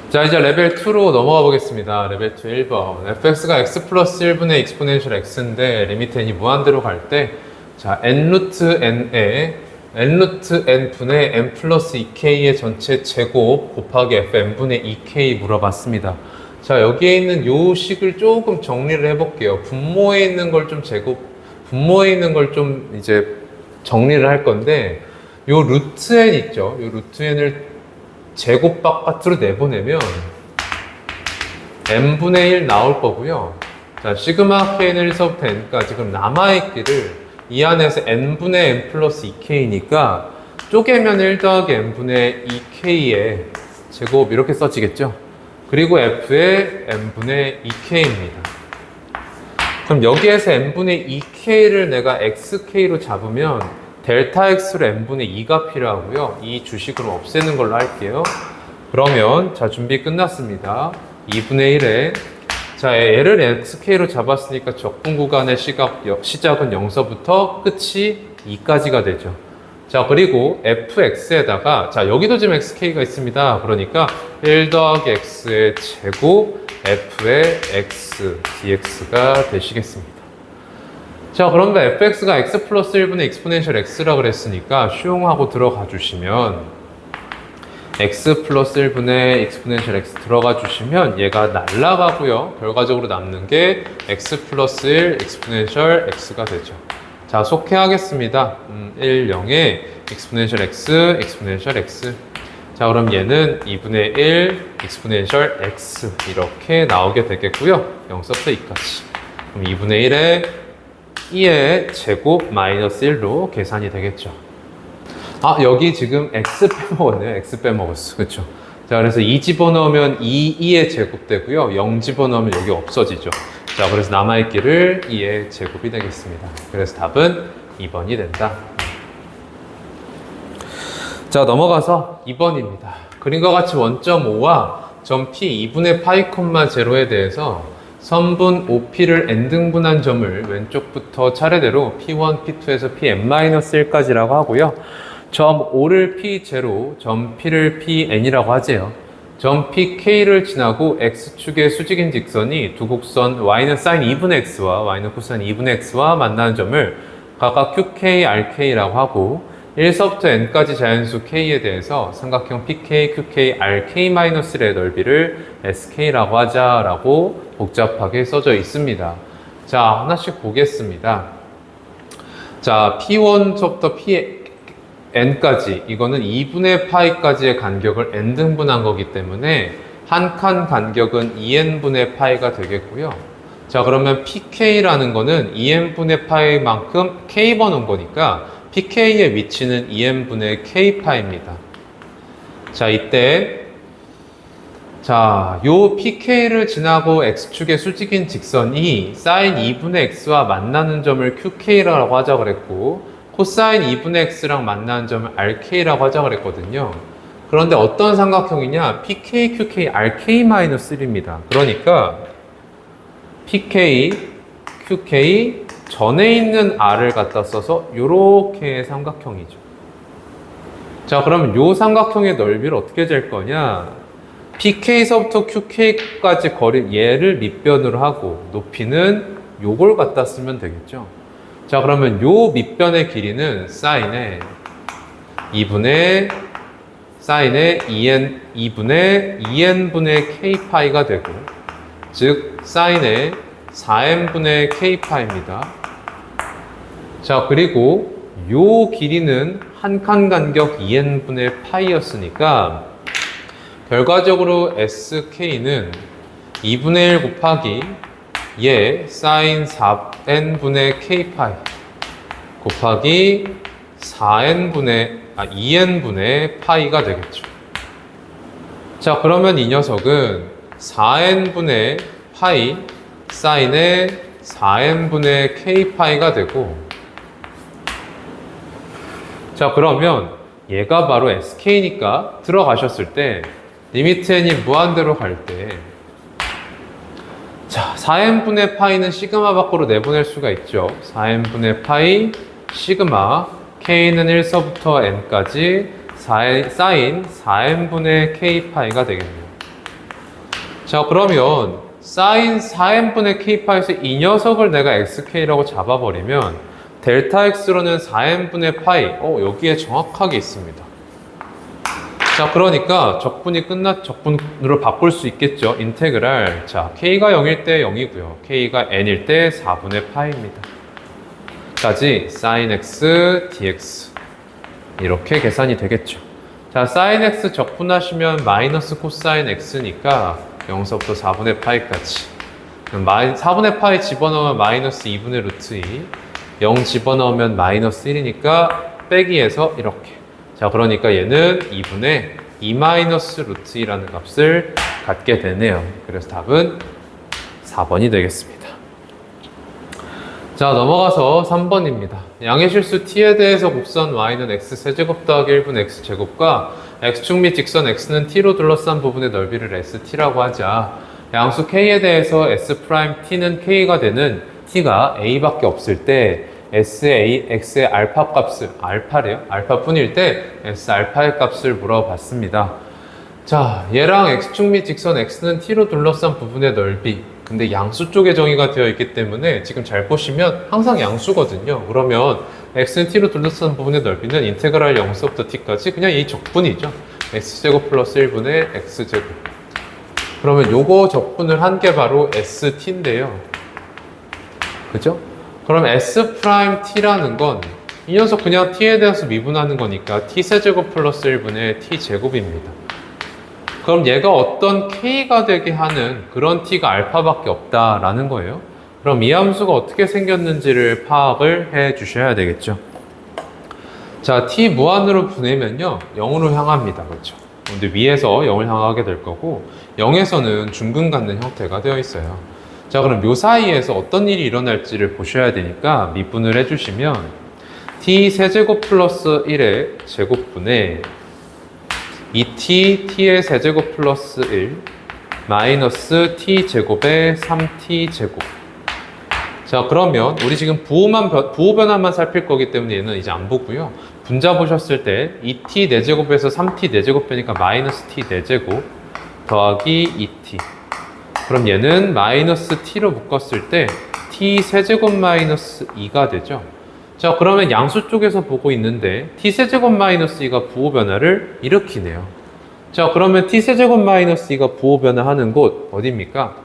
자, 이제 레벨 2로 넘어가 보겠습니다. 레벨 2 1번. fx가 x 플러스 1분의 exponential x인데 리미트 n이 무한대로 갈 때, 자, n 루트 n에 n 루트 n 분의 n 플러스 2k의 전체 제곱 곱하기 fn분의 2k 물어봤습니다. 자, 여기에 있는 요 식을 조금 정리를 해볼게요. 분모에 있는 걸 좀 분모에 있는 걸 좀 이제 정리를 할 건데, 요 루트 n 있죠? 요 루트 n을 제곱 바깥으로 내보내면 n분의 1 나올 거고요. 자, 시그마 k는 1서부터 n까지 그럼 남아있기를 이 안에서 n분의 n 플러스 2k니까 쪼개면 1 더하기 n분의 2k의 제곱 이렇게 써지겠죠. 그리고 f의 n분의 2k입니다. 그럼 여기에서 n분의 2k를 내가 xk로 잡으면 델타 x로 n분의 2가 필요하고요. 이 주식으로 없애는 걸로 할게요. 그러면 자, 준비 끝났습니다. 2분의 1에, 자, 얘를 xk로 잡았으니까 적분 구간의 시작은 0서부터 끝이 2까지가 되죠. 자, 그리고 fx에다가, 자, 여기도 지금 xk가 있습니다. 그러니까 1 더하기 x의 제곱 f의 x dx가 되시겠습니다. 자, 그런가 fx가 x 플러스 1분의 exponential x라 그랬으니까 수용하고 들어가 주시면 x 플러스 1분의 exponential x 들어가 주시면 얘가 날라가고요. 결과적으로 남는 게 x 플러스 1 exponential x가 되죠. 자, 속해하겠습니다. 1, 0에 exponential x, exponential x. 자, 그럼 얘는 2분의 1 exponential x 이렇게 나오게 되겠고요. 0서부터 2까지. 그럼 2분의 1에 2의 제곱 마이너스 1로 계산이 되겠죠. 여기 지금 x 빼먹었네요. x 빼먹었어. 그쵸? 자, 그래서 2 집어넣으면 2의 제곱 되고요. 0 집어넣으면 여기 없어지죠. 자, 그래서 남아있기를 2의 제곱이 되겠습니다. 그래서 답은 2번이 된다. 자, 넘어가서 2번입니다. 그림과 같이 원점 O와 점 P 2분의 파이 콤마 제로에 대해서 선분 OP를 n등분한 점을 왼쪽부터 차례대로 P1, P2에서 Pn-1까지라고 하고요. 점 O를 P0, 점 P를 Pn이라고 하지요. 점 PK를 지나고 X축의 수직인 직선이 두 곡선 Y는 sin 2분의 X와 Y는 코사인 2분의 X와 만나는 점을 각각 QK, RK라고 하고 1서부터 n까지 자연수 K에 대해서 삼각형 PK, QK, RK-1의 넓이를 SK라고 하자라고 복잡하게 써져 있습니다. 자, 하나씩 보겠습니다. 자, P1서부터 Pn까지 이거는 2분의 파이까지의 간격을 n등분한 거기 때문에 한 칸 간격은 2n분의 파이가 되겠고요. 자, 그러면 PK라는 거는 2n분의 파이만큼 K번 온 거니까 PK의 위치는 2n분의 K파입니다. 자, 이때 자, 요 PK를 지나고 X축의 수직인 직선이 sin 2분의 X와 만나는 점을 QK라고 하자 그랬고 코사인 2분의 X랑 만나는 점을 RK라고 하자 그랬거든요. 그런데 어떤 삼각형이냐? PK, QK, RK-1입니다. 그러니까 PK, QK 전에 있는 R을 갖다 써서 요렇게 삼각형이죠. 자, 그러면 요 삼각형의 넓이를 어떻게 잴 거냐? PK서부터 QK까지 거리 얘를 밑변으로 하고 높이는 요걸 갖다 쓰면 되겠죠. 자, 그러면 요 밑변의 길이는 사인의 2분의 2n분의 K파이가 되고 즉 사인의 4n분의 K파입니다. 자, 그리고 요 길이는 한 칸 간격 2n분의 파이였으니까 결과적으로 SK는 2분의 1 곱하기 얘 사인 4n분의 K파이 곱하기 2n분의 파이가 되겠죠. 자, 그러면 이 녀석은 4n분의 파이 사인의 4n분의 K파이가 되고 자, 그러면 얘가 바로 SK니까 들어가셨을 때 리미트 n이 무한대로 갈 때 자, 4n분의 파이는 시그마 밖으로 내보낼 수가 있죠. 4n분의 파이 시그마 K는 1서부터 n까지 사인 4n분의 K파이가 되겠네요. 자, 그러면 사인 4n분의 K파이에서 이 녀석을 내가 XK라고 잡아버리면 델타 X로는 4n분의 파이 여기에 정확하게 있습니다. 자, 그러니까 적분이 적분으로 바꿀 수 있겠죠. 인테그랄. 자, K가 0일 때 0이고요. K가 N일 때 4분의 파이입니다. 까지 sin X dx 이렇게 계산이 되겠죠. 자, sin X 적분하시면 마이너스 코사인 X니까 0서부터 4분의 파이까지 4분의 파이 집어넣으면 마이너스 2분의 루트 2 0 집어넣으면 마이너스 1이니까 빼기해서 이렇게 자, 그러니까 얘는 2분의 2 마이너스 루트 2라는 값을 갖게 되네요. 그래서 답은 4번이 되겠습니다. 자, 넘어가서 3번입니다. 양의 실수 t에 대해서 곡선 y는 x세제곱 더하기 1분 x제곱과 x축 및 직선 x는 t로 둘러싼 부분의 넓이를 st라고 하자. 양수 k에 대해서 s't는 k가 되는 t가 a밖에 없을 때 x의 알파 값을 알파래요. 알파뿐일 때 s 알파의 값을 물어봤습니다. 자, 얘랑 x축 및 직선 x는 t로 둘러싼 부분의 넓이. 근데 양수 쪽에 정의가 되어 있기 때문에 지금 잘 보시면 항상 양수거든요. 그러면 x는 t로 둘러싼 부분의 넓이는 인테그랄 0서부터 t까지 그냥 이 적분이죠. x제곱 플러스 1분의 x제곱. 그러면 요거 적분을 한 게 바로 st인데요. 그죠? 그럼 s'T라는 건 이 녀석 그냥 t에 대해서 미분하는 거니까 t세제곱 플러스 1분의 t제곱입니다. 그럼 얘가 어떤 k가 되게 하는 그런 t가 알파밖에 없다라는 거예요. 그럼 이 함수가 어떻게 생겼는지를 파악을 해 주셔야 되겠죠. 자, t 무한으로 보내면요 0으로 향합니다. 그렇죠? 근데 위에서 0을 향하게 될 거고 0에서는 중근 갖는 형태가 되어 있어요. 자, 그럼 요 사이에서 어떤 일이 일어날지를 보셔야 되니까 미분을 해주시면 t 세제곱 플러스 1의 제곱분의 2t, t의 세제곱 플러스 1 마이너스 t제곱의 3t제곱. 자, 그러면 우리 지금 부호 변화만 살필 거기 때문에 얘는 이제 안 보고요. 분자 보셨을 때 2t 4제곱에서 3t 4제곱 빼니까 마이너스 t 4제곱 더하기 2t. 그럼 얘는 마이너스 t로 묶었을 때 t 세제곱 마이너스 2가 되죠. 자, 그러면 양수 쪽에서 보고 있는데 t 세제곱 마이너스 2가 부호 변화를 일으키네요. 자, 그러면 t 세제곱 마이너스 2가 부호 변화하는 곳 어디입니까?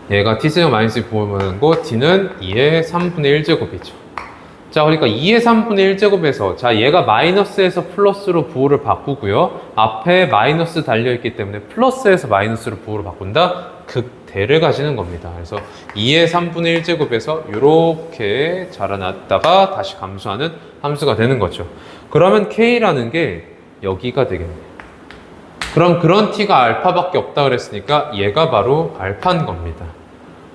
얘가 t 세제곱 마이너스 2 부호 변화하는 곳 t는 2의 3분의 1제곱이죠. 자, 그러니까 2의 3분의 1제곱에서 자, 얘가 마이너스에서 플러스로 부호를 바꾸고요. 앞에 마이너스 달려있기 때문에 플러스에서 마이너스로 부호를 바꾼다? 극대를 가지는 겁니다. 그래서 2의 3분의 1제곱에서 이렇게 자라났다가 다시 감소하는 함수가 되는 거죠. 그러면 K라는 게 여기가 되겠네요. 그럼 그런 T가 알파밖에 없다 그랬으니까 얘가 바로 알파인 겁니다.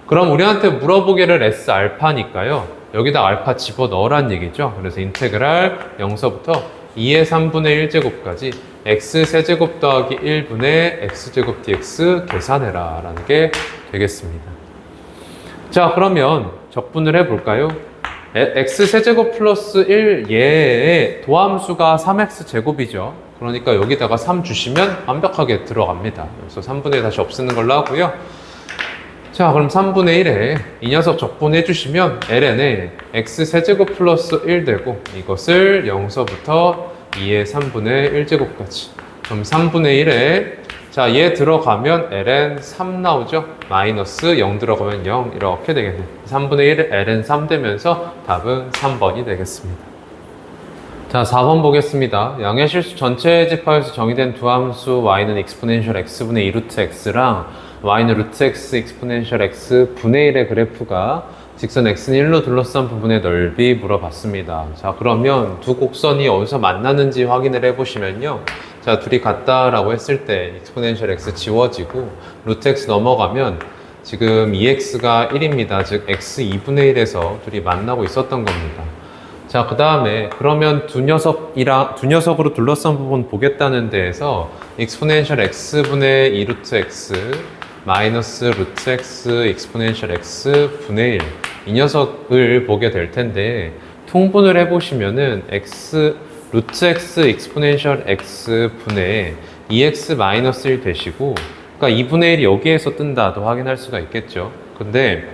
그럼 우리한테 물어보기를 S 알파니까요. 여기다 알파 집어넣으란 얘기죠. 그래서 인테그랄 0서부터 2의 3분의 1제곱까지 x 세제곱 더하기 1분의 x제곱 dx 계산해라 라는 게 되겠습니다. 자, 그러면 적분을 해볼까요? x 세제곱 플러스 1 얘의 도함수가 3x제곱이죠. 그러니까 여기다가 3 주시면 완벽하게 들어갑니다. 그래서 3분의 1 다시 없애는 걸로 하고요. 자, 그럼 3분의 1에 이 녀석 적분해 주시면 ln에 x 세제곱 플러스 1 되고 이것을 0서부터 2의 3분의 1제곱까지. 그럼 3분의 1에 자, 얘 들어가면 ln 3 나오죠? 마이너스 0 들어가면 0 이렇게 되겠네요. 3분의 1에 ln 3 되면서 답은 3번이 되겠습니다. 자, 4번 보겠습니다. 양의 실수 전체 집합에서 정의된 두 함수 y는 exponential x분의 2루트 x랑 y는 루트 x exponential x 분의 1의 그래프가 직선 x는 1로 둘러싼 부분의 넓이 물어봤습니다. 자, 그러면 두 곡선이 어디서 만나는지 확인을 해보시면요. 자, 둘이 같다라고 했을 때 exponential x 지워지고 루트 x 넘어가면 지금 2x가 1입니다. 즉 x 2분의 1에서 둘이 만나고 있었던 겁니다. 자, 그 다음에 그러면 두 녀석으로 둘러싼 부분 보겠다는 데에서 exponential x분의 2루트 x 마이너스 루트 x exponential x 분의 1 이 녀석을 보게 될 텐데 통분을 해보시면은 루트 x exponential x 분의 2x 마이너스 1 되시고 그러니까 2분의 1이 여기에서 뜬다도 확인할 수가 있겠죠. 근데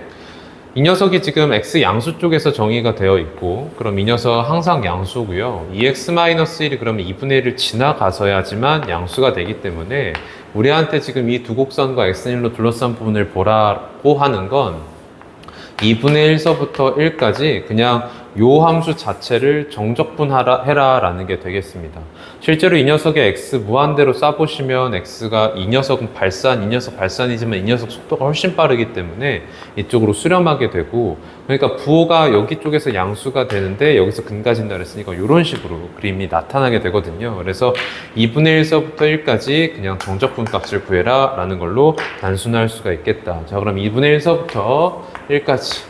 이 녀석이 지금 x 양수 쪽에서 정의가 되어 있고 그럼 이 녀석 항상 양수고요. 2x-1이 그러면 2분의 1을 지나가서야지만 양수가 되기 때문에 우리한테 지금 이 두 곡선과 x는 1로 둘러싼 부분을 보라고 하는 건 2분의 1서부터 1까지 그냥 요 함수 자체를 정적분해라 라는 게 되겠습니다. 실제로 이 녀석의 x 무한대로 쏴보시면 x가 이 녀석 발산이지만 이 녀석 속도가 훨씬 빠르기 때문에 이쪽으로 수렴하게 되고 그러니까 부호가 여기 쪽에서 양수가 되는데 여기서 근가진다 그랬으니까 이런 식으로 그림이 나타나게 되거든요. 그래서 2분의 1서부터 1까지 그냥 정적분 값을 구해라 라는 걸로 단순화할 수가 있겠다. 자, 그럼 2분의 1서부터 1까지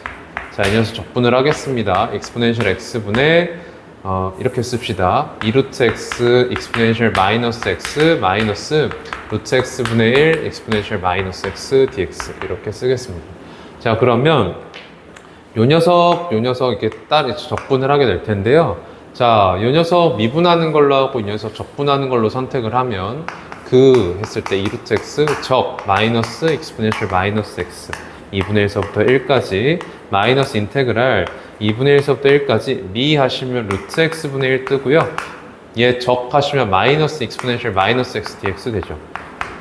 자, 이 녀석 적분을 하겠습니다. exponential x분의 이렇게 씁시다. 2루트 x exponential 마이너스 x 마이너스 루트 x분의 1 exponential 마이너스 x dx 이렇게 쓰겠습니다. 자, 그러면 요 녀석 이렇게 적분을 하게 될 텐데요. 자, 요 녀석 미분하는 걸로 하고 이 녀석 적분하는 걸로 선택을 하면 했을 때 2루트 x 적 마이너스 exponential 마이너스 x 2분의 1서부터 1까지 마이너스 인테그랄 2분의 1서부터 1까지 미 하시면 루트 x분의 1 뜨고요. 얘 적 하시면 마이너스 exponential 마이너스 x dx 되죠.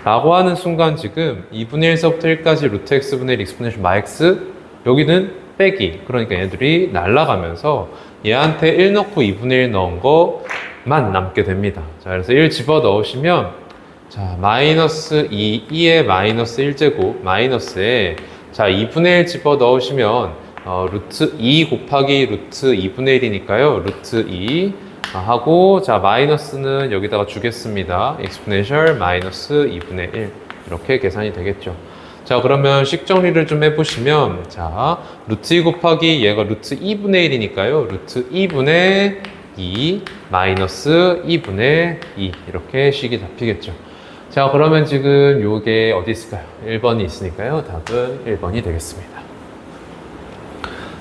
라고 하는 순간 지금 2분의 1서부터 1까지 루트 x분의 1 exponential 마x 여기는 빼기. 그러니까 얘들이 날아가면서 얘한테 1 넣고 2분의 1 넣은 것만 남게 됩니다. 자, 그래서 1 집어 넣으시면 자, 마이너스 2의 마이너스 1제곱 마이너스에 자, 2분의 1 집어 넣으시면 루트 2 곱하기 루트 2분의 1이니까요. 루트 2 하고 자, 마이너스는 여기다가 주겠습니다. exponential 마이너스 2분의 1 이렇게 계산이 되겠죠. 자, 그러면 식 정리를 좀 해보시면 자, 루트 2 곱하기 얘가 루트 2분의 1이니까요. 루트 2분의 2 마이너스 2분의 2 이렇게 식이 잡히겠죠. 자, 그러면 지금 요게 어디 있을까요? 1번이 있으니까요. 답은 1번이 되겠습니다.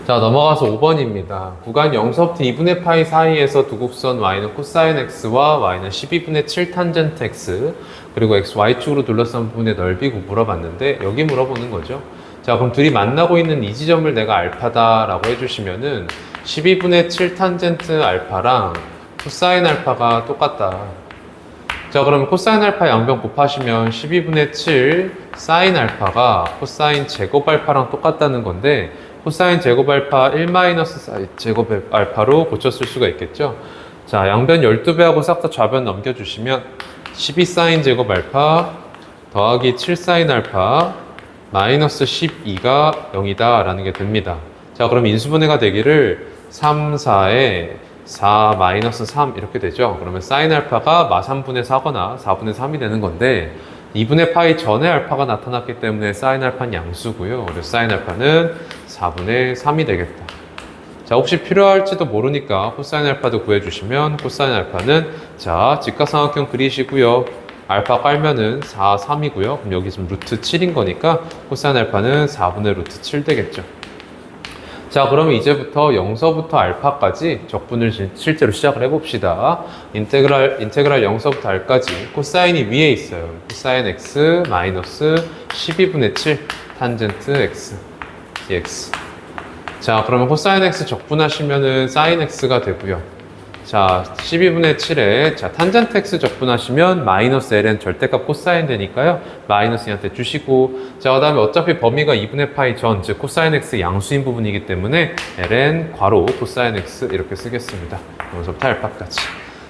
자, 넘어가서 5번입니다. 구간 0서부터 2분의 파이 사이에서 두 곡선 y는 코사인 x와 y는 12분의 7 탄젠트 x 그리고 x, y축으로 둘러싼 부분의 넓이 물어봤는데 여기 물어보는 거죠. 자, 그럼 둘이 만나고 있는 이 지점을 내가 알파다라고 해주시면은 12분의 7 탄젠트 알파랑 코사인 알파가 똑같다. 자, 그러면 코사인 알파 양변 곱하시면 12분의 7 사인 알파가 코사인 제곱 알파랑 똑같다는 건데 코사인 제곱 알파 1 마이너스 사인 제곱 알파로 고쳤을 수가 있겠죠. 자, 양변 12배하고 싹 다 좌변 넘겨주시면 12 사인 제곱 알파 더하기 7 사인 알파 마이너스 12가 0이다 라는 게 됩니다. 자, 그럼 인수분해가 되기를 3, 4에 4 마이너스 3 이렇게 되죠. 그러면 사인 알파가 마 3분의 4거나 4분의 3이 되는 건데 2분의 파이 전에 알파가 나타났기 때문에 사인 알파는 양수고요. 그래서 사인 알파는 4분의 3이 되겠다. 자, 혹시 필요할지도 모르니까 코사인 알파도 구해주시면 코사인 알파는 자, 직각삼각형 그리시고요. 알파 깔면은 4, 3이고요. 그럼 여기 지금 루트 7인 거니까 코사인 알파는 4분의 루트 7 되겠죠. 자, 그러면 이제부터 0서부터 알파까지 적분을 실제로 시작을 해봅시다. 인테그랄 0서부터 r까지 코사인이 위에 있어요. 코사인 x 마이너스 12분의 7 탄젠트 x dx. 자, 그러면 코사인 x 적분하시면은 사인 x가 되고요. 자, 12분의 7에 자, 탄젠트 x 적분하시면 마이너스 ln 절대값 코사인 되니까요. 마이너스 한테 주시고 자, 그 다음에 어차피 범위가 2분의 파이 전, 즉 코사인 x 양수인 부분이기 때문에 ln 괄호 코사인 x 이렇게 쓰겠습니다. 여기서부터 알파까지.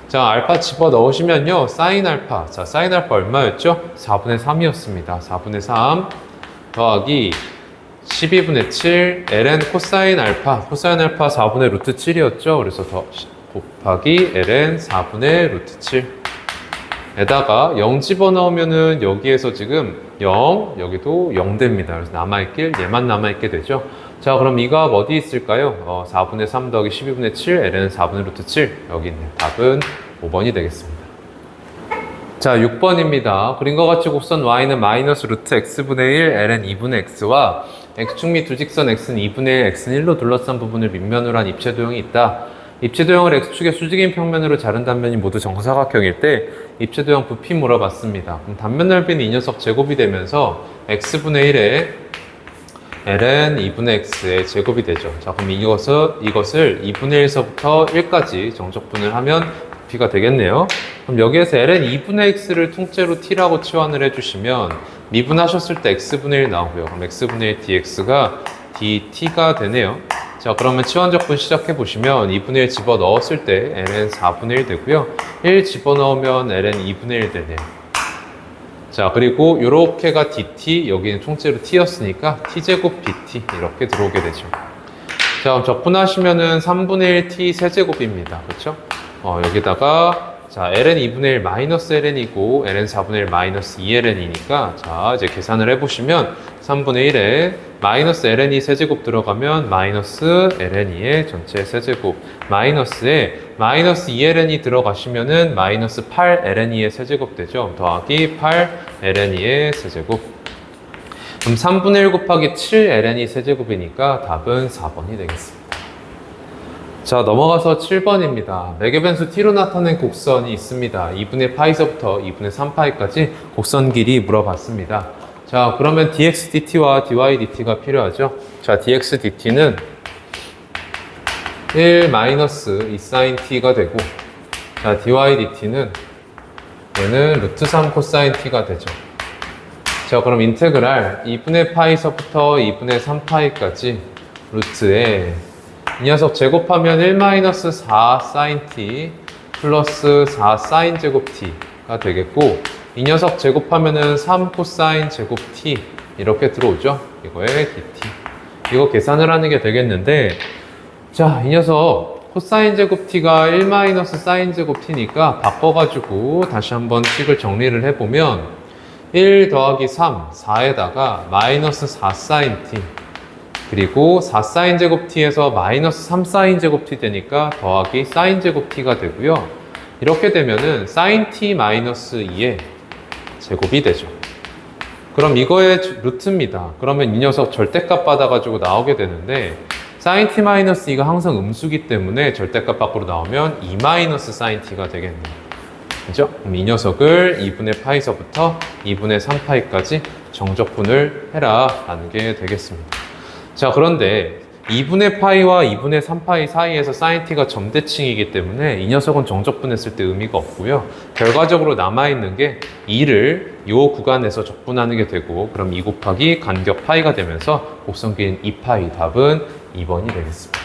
자, 알파 집어 넣으시면요. 사인 알파. 자, 사인 알파 얼마였죠? 4분의 3이었습니다. 4분의 3 더하기 12분의 7 ln 코사인 알파. 코사인 알파 4분의 루트 7이었죠. 그래서 더 곱하기 ln 4분의 루트 7 에다가 0 집어넣으면은 여기에서 지금 0 여기도 0 됩니다. 그래서 남아있길 얘만 남아있게 되죠. 자, 그럼 이 값 어디 있을까요? 4분의 3 더하기 12분의 7 ln 4분의 루트 7 여기 있네요. 답은 5번이 되겠습니다. 자, 6번입니다. 그림과 같이 곡선 y는 마이너스 루트 x분의 1 ln 2분의 x와 x축 및 두 직선 x는 2분의 1 x는 1로 둘러싼 부분을 밑면으로 한 입체도형이 있다. 입체도형을 x축의 수직인 평면으로 자른 단면이 모두 정사각형일 때 입체도형 부피 물어봤습니다. 그럼 단면 넓이는 이 녀석 제곱이 되면서 x분의 1에 ln 2분의 x의 제곱이 되죠. 자, 그럼 이것을 2분의 1서부터 1까지 정적분을 하면 부피가 되겠네요. 그럼 여기에서 ln 2분의 x를 통째로 t라고 치환을 해주시면 미분하셨을 때 x분의 1 나오고요. 그럼 x분의 1 dx가 dt가 되네요. 자, 그러면 치환적분 시작해 보시면 2분의 1 집어 넣었을 때 ln 4분의 1 되고요. 1 집어 넣으면 ln 2분의 1 되네요. 자, 그리고 요렇게가 dt, 여기는 통째로 t였으니까 t제곱 dt 이렇게 들어오게 되죠. 자, 그럼 적분하시면은 3분의 1 t 세제곱입니다. 그렇죠? 여기다가 자, ln 2분의 1 마이너스 ln이고 ln 4분의 1 마이너스 2ln이니까 자, 이제 계산을 해보시면 3분의 1에 마이너스 ln이 세제곱 들어가면 마이너스 ln의 전체 세제곱 마이너스에 마이너스 2ln이 들어가시면은 마이너스 8ln의 세제곱 되죠. 더하기 8ln의 세제곱. 그럼 3분의 1 곱하기 7ln이 세제곱이니까 답은 4번이 되겠습니다. 자, 넘어가서 7번입니다. 매개 변수 t로 나타낸 곡선이 있습니다. 2분의 파이서부터 2분의 3파이까지 곡선 길이 물어봤습니다. 자, 그러면 dx dt와 dy dt가 필요하죠. 자, dx dt는 1 마이너스 2 sin t가 되고 자, dy dt는 얘는 루트 3 코사인 t가 되죠. 자, 그럼 인테그랄 2분의 파이서부터 2분의 3파이까지 루트에 이 녀석 제곱하면 1-4 sin t 플러스 4 sin 제곱 t가 되겠고 이 녀석 제곱하면은 3 코사인 제곱 t 이렇게 들어오죠. 이거에 dt. 이거 계산을 하는 게 되겠는데 자, 이 녀석 코사인 제곱 t가 1-sin 제곱 t니까 바꿔가지고 다시 한번 식을 정리를 해보면 1 더하기 3, 4에다가 마이너스 4 sin t 그리고 4사인 제곱 t에서 마이너스 3사인 제곱 t 되니까 더하기 사인 제곱 t가 되고요. 이렇게 되면은 사인 t 마이너스 2의 제곱이 되죠. 그럼 이거의 루트입니다. 그러면 이 녀석 절대값 받아가지고 나오게 되는데 사인 t 마이너스 2가 항상 음수기 때문에 절대값 밖으로 나오면 2 마이너스 사인 t가 되겠네요. 그죠? 그럼 이 녀석을 2분의 파이서부터 2분의 3파이까지 정적분을 해라 라는 게 되겠습니다. 자, 그런데 2분의 파이와 2분의 3파이 사이에서 사인 t가 점대칭이기 때문에 이 녀석은 정적분했을 때 의미가 없고요. 결과적으로 남아있는 게 2를 이 구간에서 적분하는 게 되고, 그럼 2 곱하기 간격 파이가 되면서 곡선기인 2파이, 답은 2번이 되겠습니다.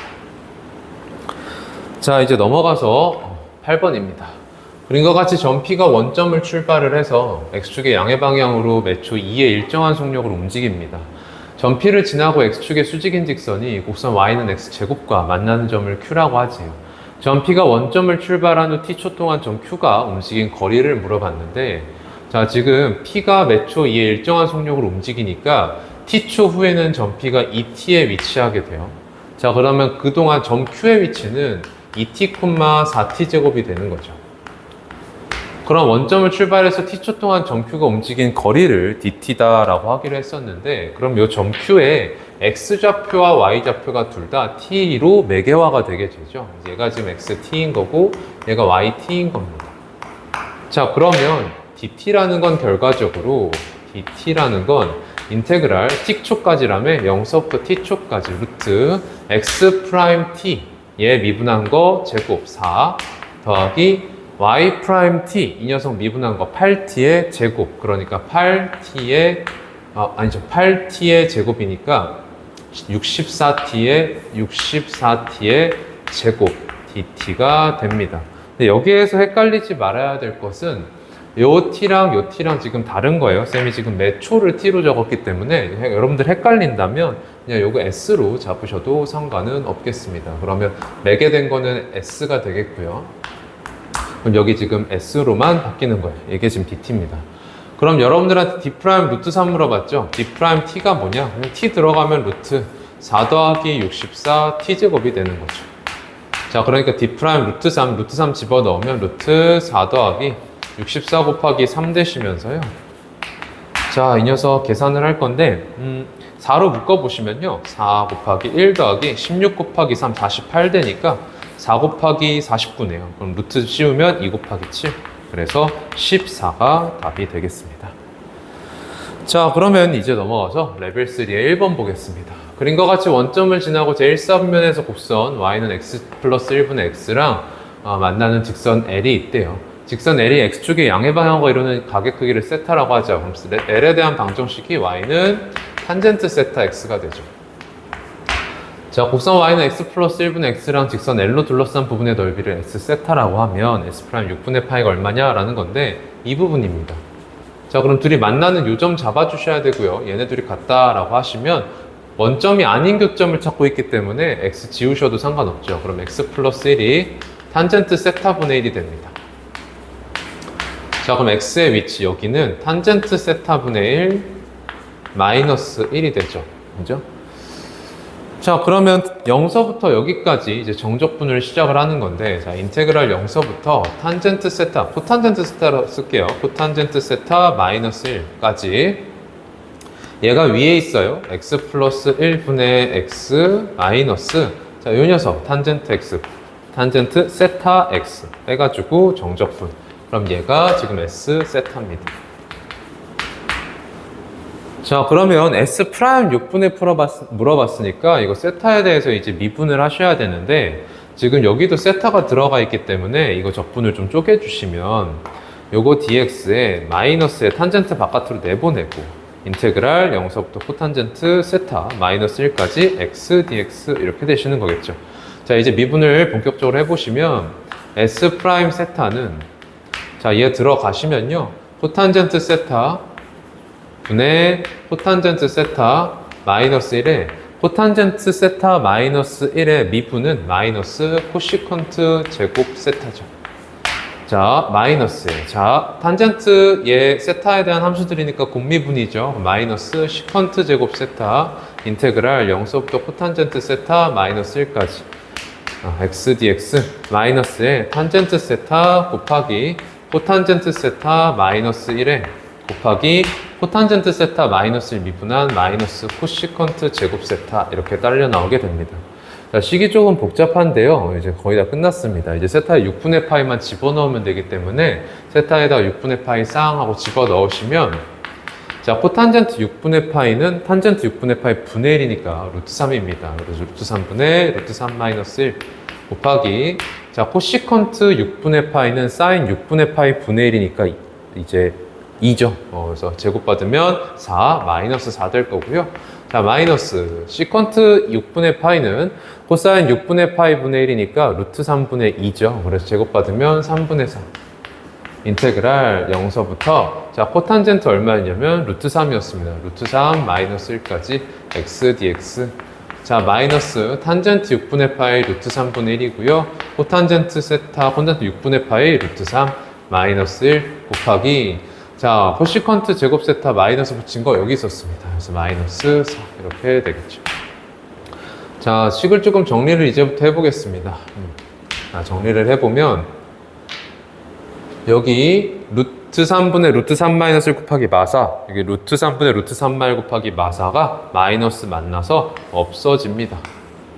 자, 이제 넘어가서 8번입니다. 그림과 같이 점 P가 원점을 출발을 해서 X축의 양의 방향으로 매초 2의 일정한 속력으로 움직입니다. 점 P를 지나고 X축의 수직인 직선이 곡선 Y는 X제곱과 만나는 점을 Q라고 하지요. 점 P가 원점을 출발한 후 T초 동안 점 Q가 움직인 거리를 물어봤는데, 자, 지금 P가 매초 2의 일정한 속력으로 움직이니까 T초 후에는 점 P가 2T에 위치하게 돼요. 자, 그러면 그동안 점 Q의 위치는 2T, 4T 제곱이 되는 거죠. 그럼 원점을 출발해서 t초 동안 점 Q가 움직인 거리를 dt다라고 하기로 했었는데, 그럼 이 점 Q의 x좌표와 y좌표가 둘 다 t로 매개화가 되게 되죠. 얘가 지금 xt인 거고 얘가 yt인 겁니다. 자, 그러면 dt라는 건 결과적으로 dt라는 건 인테그랄 t초까지라며 0서부터 t초까지 루트 x 프라임 t의 미분한 거 제곱 4 더하기 y 프라임 t, 이 녀석 미분한 거 8t의 제곱, 그러니까 8t의 아니죠, 8t의 제곱이니까 64t의 제곱 dt가 됩니다. 근데 여기에서 헷갈리지 말아야 될 것은 요 t랑 지금 다른 거예요. 쌤이 지금 매 초를 t로 적었기 때문에 여러분들 헷갈린다면 그냥 요거 s로 잡으셔도 상관은 없겠습니다. 그러면 매게 된 거는 s가 되겠고요. 그럼 여기 지금 S로만 바뀌는 거예요. 이게 지금 DT입니다. 그럼 여러분들한테 D' 루트 3 물어봤죠? D' T가 뭐냐? 그냥 T 들어가면 루트 4 더하기 64 T제곱이 되는 거죠. 자, 그러니까 D' 루트 3 집어넣으면 루트 4 더하기 64 곱하기 3 되시면서요. 자, 이 녀석 계산을 할 건데 4로 묶어보시면요. 4 곱하기 1 더하기 16 곱하기 3 48 되니까 4 곱하기 49네요. 그럼 루트 씌우면 2 곱하기 7. 그래서 14가 답이 되겠습니다. 자, 그러면 이제 넘어가서 레벨 3의 1번 보겠습니다. 그림과 같이 원점을 지나고 제1사분면에서 곡선 y는 x 플러스 1분의 x랑 만나는 직선 L이 있대요. 직선 L이 x축의 양의 방향과 이루는 가계 크기를 세타라고 하죠. 그럼 L에 대한 방정식이 y는 탄젠트 세타 x가 되죠. 자, 곡선 y는 x 플러스 1분의 x랑 직선 L로 둘러싼 부분의 넓이를 x 세타라고 하면 s 프라임 6분의 파이가 얼마냐라는 건데 이 부분입니다. 자, 그럼 둘이 만나는 요점 잡아주셔야 되고요. 얘네 둘이 같다라고 하시면 원점이 아닌 교점을 찾고 있기 때문에 x 지우셔도 상관없죠. 그럼 x 플러스 1이 탄젠트 세타분의 1이 됩니다. 자, 그럼 x의 위치 여기는 탄젠트 세타분의 1 마이너스 1이 되죠. 그죠? 자, 그러면 0서부터 여기까지 이제 정적분을 시작을 하는 건데, 자, 인테그랄 0서부터 탄젠트 세타, 코탄젠트 세타로 쓸게요. 코탄젠트 세타 마이너스 1까지. 얘가 위에 있어요. x 플러스 1분의 x 마이너스, 자, 요 녀석 탄젠트 x, 탄젠트 세타 x 해가지고 정적분. 그럼 얘가 지금 s 세타입니다. 자, 그러면 S 프라임 6분의 물어봤으니까 이거 세타에 대해서 이제 미분을 하셔야 되는데, 지금 여기도 세타가 들어가 있기 때문에 이거 적분을 좀 쪼개주시면 요거 dx에 마이너스에 탄젠트 바깥으로 내보내고 인테그랄 0서부터 코탄젠트 세타 마이너스 1까지 x dx 이렇게 되시는 거겠죠. 자, 이제 미분을 본격적으로 해보시면 S 프라임 세타는, 자, 얘 들어가시면요, 코탄젠트 세타 분의 코탄젠트 세타 마이너스 1에 코탄젠트 세타 마이너스 1의 미분은 마이너스 코시컨트 제곱 세타죠. 자, 마이너스에, 자, 탄젠트 얘 세타에 대한 함수들이니까 곱미분이죠. 마이너스 시컨트 제곱 세타 인테그랄 0서부터 코탄젠트 세타 마이너스 1까지 x dx 마이너스에 탄젠트 세타 곱하기 코탄젠트 세타 마이너스 1에 곱하기 코탄젠트 세타 마이너스 1 미분한 마이너스 코시컨트 제곱 세타 이렇게 딸려 나오게 됩니다. 자, 식이 조금 복잡한데요. 이제 거의 다 끝났습니다. 이제 세타에 6분의 파이만 집어넣으면 되기 때문에 세타에다 6분의 파이 쌍 하고 집어넣으시면 자, 코탄젠트 6분의 파이는 탄젠트 6분의 파이 분의 1이니까 루트 3입니다. 그래서 루트 3분의 루트 3 마이너스 1 곱하기 자, 코시컨트 6분의 파이는 사인 6분의 파이 분의 1이니까 이제 2죠. 그래서 제곱받으면 4 마이너스 4 될 거고요. 자, 마이너스 시컨트 6분의 파이는 코사인 6분의 파이 분의 1이니까 루트 3분의 2죠. 그래서 제곱받으면 3분의 4 인테그랄 0서부터 자, 코탄젠트 얼마였냐면 루트 3이었습니다. 루트 3 마이너스 1까지 x dx 자, 마이너스 탄젠트 6분의 파이 루트 3분의 1이고요. 코탄젠트 세타 코탄젠트 6분의 파이 루트 3 마이너스 1 곱하기 자, 코시컨트 제곱 세타 마이너스 붙인 거 여기 있었습니다. 그래서 마이너스 4 이렇게 되겠죠. 자, 식을 조금 정리를 이제부터 해보겠습니다. 자, 정리를 해보면 여기 루트 3분의 루트 3 마이너스 1 곱하기 마사 여기 루트 3분의 루트 3 마일 곱하기 마사가 마이너스 만나서 없어집니다.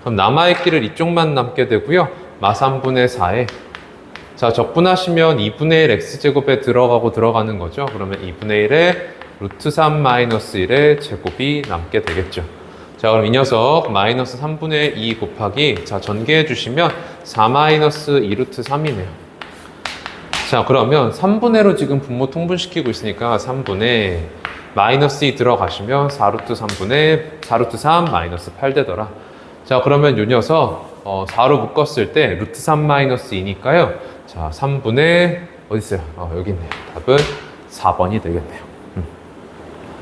그럼 남아있기를 이쪽만 남게 되고요. 마 3분의 4에 자, 적분하시면 2분의 1 x제곱에 들어가는 거죠. 그러면 2분의 1에 루트 3 마이너스 1의 제곱이 남게 되겠죠. 자, 그럼 이 녀석 마이너스 3분의 2 곱하기 자, 전개해 주시면 4 마이너스 2 루트 3이네요. 자, 그러면 3분의로 지금 분모 통분시키고 있으니까 3분의 마이너스 2 들어가시면 4 루트 3분의 4 루트 3 마이너스 8 되더라. 자, 그러면 이 녀석 4로 묶었을 때 루트 3 마이너스 2니까요. 자, 3분의 어디 있어요? 여기 있네요. 답은 4번이 되겠네요.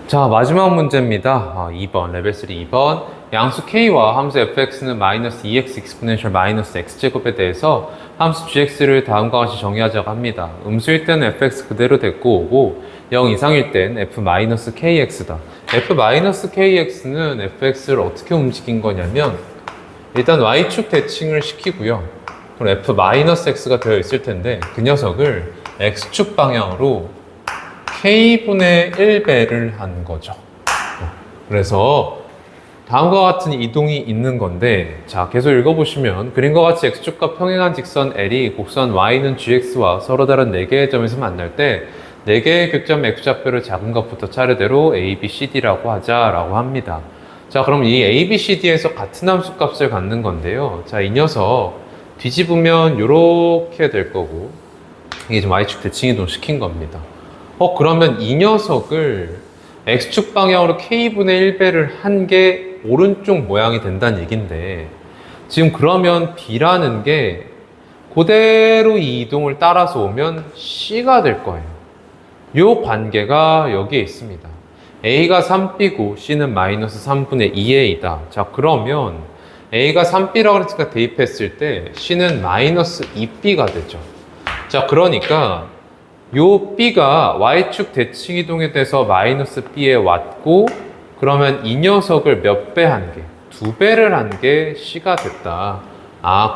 자, 마지막 문제입니다. 2번, 레벨 3 2번. 양수 k와 함수 fx는 마이너스 2x 익스포넨셜 마이너스 x제곱에 대해서 함수 gx를 다음과 같이 정의하자고 합니다. 음수일 때는 fx 그대로 데리고 오고 0 이상일 땐 f 마이너스 kx다. f 마이너스 kx는 fx를 어떻게 움직인 거냐면 일단 y축 대칭을 시키고요. 그럼 f-x가 되어 있을 텐데 그 녀석을 x축 방향으로 k분의 1배를 한 거죠. 그래서 다음과 같은 이동이 있는 건데 자, 계속 읽어보시면 그림과 같이 x축과 평행한 직선 L이 곡선 y는 gx와 서로 다른 4개의 점에서 만날 때 4개의 교점 x좌표를 작은 것부터 차례대로 a, b, c, d라고 하자라고 합니다. 자, 그럼 이 a, b, c, d에서 같은 함수 값을 갖는 건데요. 자, 이 녀석 뒤집으면 이렇게 될 거고 이게 지금 y축 대칭 이동 시킨 겁니다. 그러면 이 녀석을 x축 방향으로 k분의 1배를 한 게 오른쪽 모양이 된다는 얘긴데 지금 그러면 b라는 게 그대로 이 이동을 따라서 오면 c가 될 거예요. 이 관계가 여기에 있습니다. a가 3b고 c는 마이너스 3분의 2a이다. 자, 그러면 a가 3b라고 그랬으니까 대입했을 때 c는 마이너스 2b가 되죠. 자, 그러니까 요 b가 y축 대칭 이동에 대해서 마이너스 b에 왔고 그러면 이 녀석을 몇 배 한 게? 2배를 한 게 c가 됐다.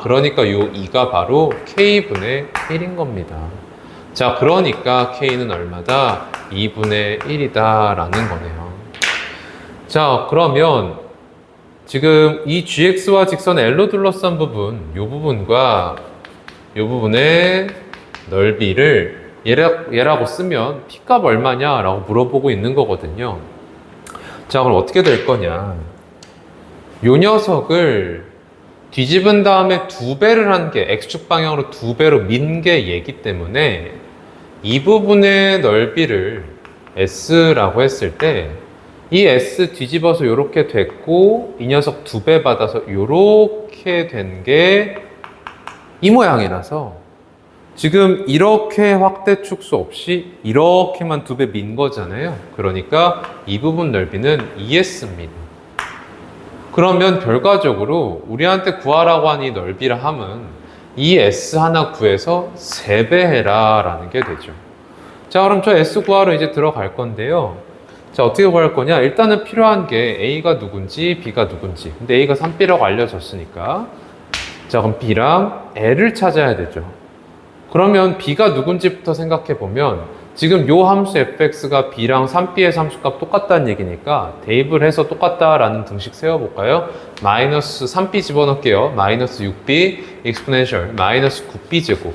그러니까 요 2가 바로 k분의 1인 겁니다. 자, 그러니까 k는 얼마다? 2분의 1이다 라는 거네요. 자, 그러면 지금 이 gx와 직선 L로 둘러싼 부분, 이 부분과 이 부분의 넓이를 얘라고 쓰면 p값 얼마냐 라고 물어보고 있는 거거든요. 자, 그럼 어떻게 될 거냐. 이 녀석을 뒤집은 다음에 2배를 한 게 x축 방향으로 2배로 민 게 얘기 때문에 이 부분의 넓이를 s라고 했을 때 이 s 뒤집어서 이렇게 됐고 이 녀석 2배 받아서 이렇게 된 게 이 모양이라서 지금 이렇게 확대 축소 없이 이렇게만 2배 민 거잖아요. 그러니까 이 부분 넓이는 2s입니다. 그러면 결과적으로 우리한테 구하라고 한 이 넓이라 함은 이 s 하나 구해서 3배 해라 라는 게 되죠. 자, 그럼 저 s 구하러 이제 들어갈 건데요. 자, 어떻게 구할 거냐? 일단은 필요한 게 A가 누군지 B가 누군지. 근데 A가 3B라고 알려졌으니까. 자, 그럼 B랑 L을 찾아야 되죠. 그러면 B가 누군지부터 생각해 보면 지금 요 함수 fx가 B랑 3B의 함수값 똑같다는 얘기니까 대입을 해서 똑같다라는 등식 세워볼까요? 마이너스 3B 집어넣을게요. 마이너스 6B exponential 마이너스 9B 제곱.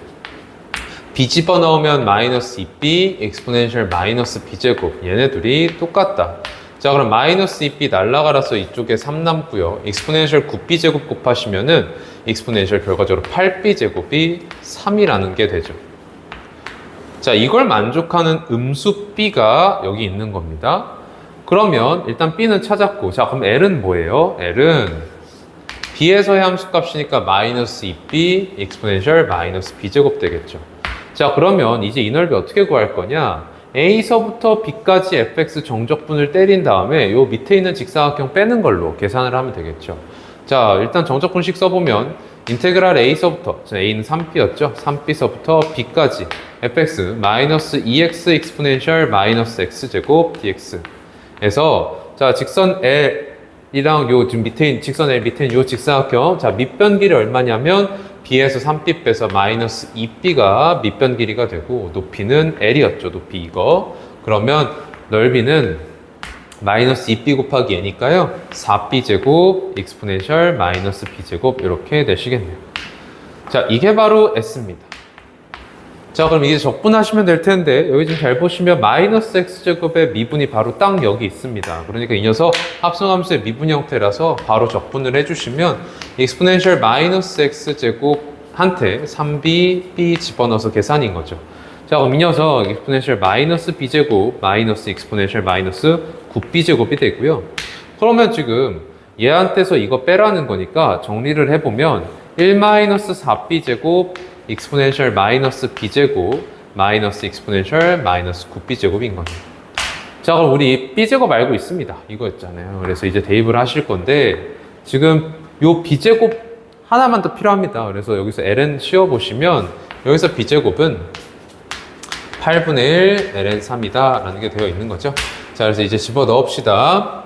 B 집어넣으면 마이너스 2B exponential 마이너스 B 제곱. 얘네 둘이 똑같다. 자, 그럼 마이너스 2B 날라가라서 이쪽에 3 남고요. exponential 9B 제곱 곱하시면은 exponential 결과적으로 8B 제곱이 3이라는 게 되죠. 자, 이걸 만족하는 음수 B가 여기 있는 겁니다. 그러면 일단 B는 찾았고, 자, 그럼 L은 뭐예요? L은 B에서의 함수값이니까 마이너스 2B exponential 마이너스 B 제곱 되겠죠. 자, 그러면 이제 이 넓이 어떻게 구할 거냐? A서부터 B까지 fx 정적분을 때린 다음에 요 밑에 있는 직사각형 빼는 걸로 계산을 하면 되겠죠. 자, 일단 정적분식 써보면 인테그랄 A서부터, A는 3B였죠. 3B서부터 B까지 fx 마이너스 2x exponential 마이너스 x제곱 dx 에서 자, 직선 L이랑 요 지금 밑에 직선 L 밑에 요 직사각형, 자, 밑변 길이 얼마냐면 B에서 3B 빼서 마이너스 2B가 밑변 길이가 되고 높이는 L이었죠. 높이 이거. 그러면 넓이는 마이너스 2B 곱하기 N이니까요. 4B 제곱 exponential 마이너스 B 제곱 이렇게 되시겠네요. 자, 이게 바로 S입니다. 자, 그럼 이제 적분하시면 될 텐데 여기 좀 잘 보시면 마이너스 X제곱의 미분이 바로 딱 여기 있습니다. 그러니까 이 녀석 합성함수의 미분 형태라서 바로 적분을 해주시면 exponential 마이너스 X제곱한테 3B, B 집어넣어서 계산인 거죠. 자, 그럼 이 녀석 exponential 마이너스 B제곱 마이너스 exponential 마이너스 9B제곱이 되고요. 그러면 지금 얘한테서 이거 빼라는 거니까 정리를 해보면 1-4B제곱 exponential 마이너스 B제곱 마이너스 exponential 마이너스 9B제곱인 거죠. 자, 그럼 우리 B제곱 알고 있습니다. 이거였잖아요. 그래서 이제 대입을 하실 건데 지금 요 B제곱 하나만 더 필요합니다. 그래서 여기서 ln 씌워보시면 여기서 B제곱은 8분의 1 ln 3이다 라는 게 되어 있는 거죠. 자, 그래서 이제 집어 넣읍시다.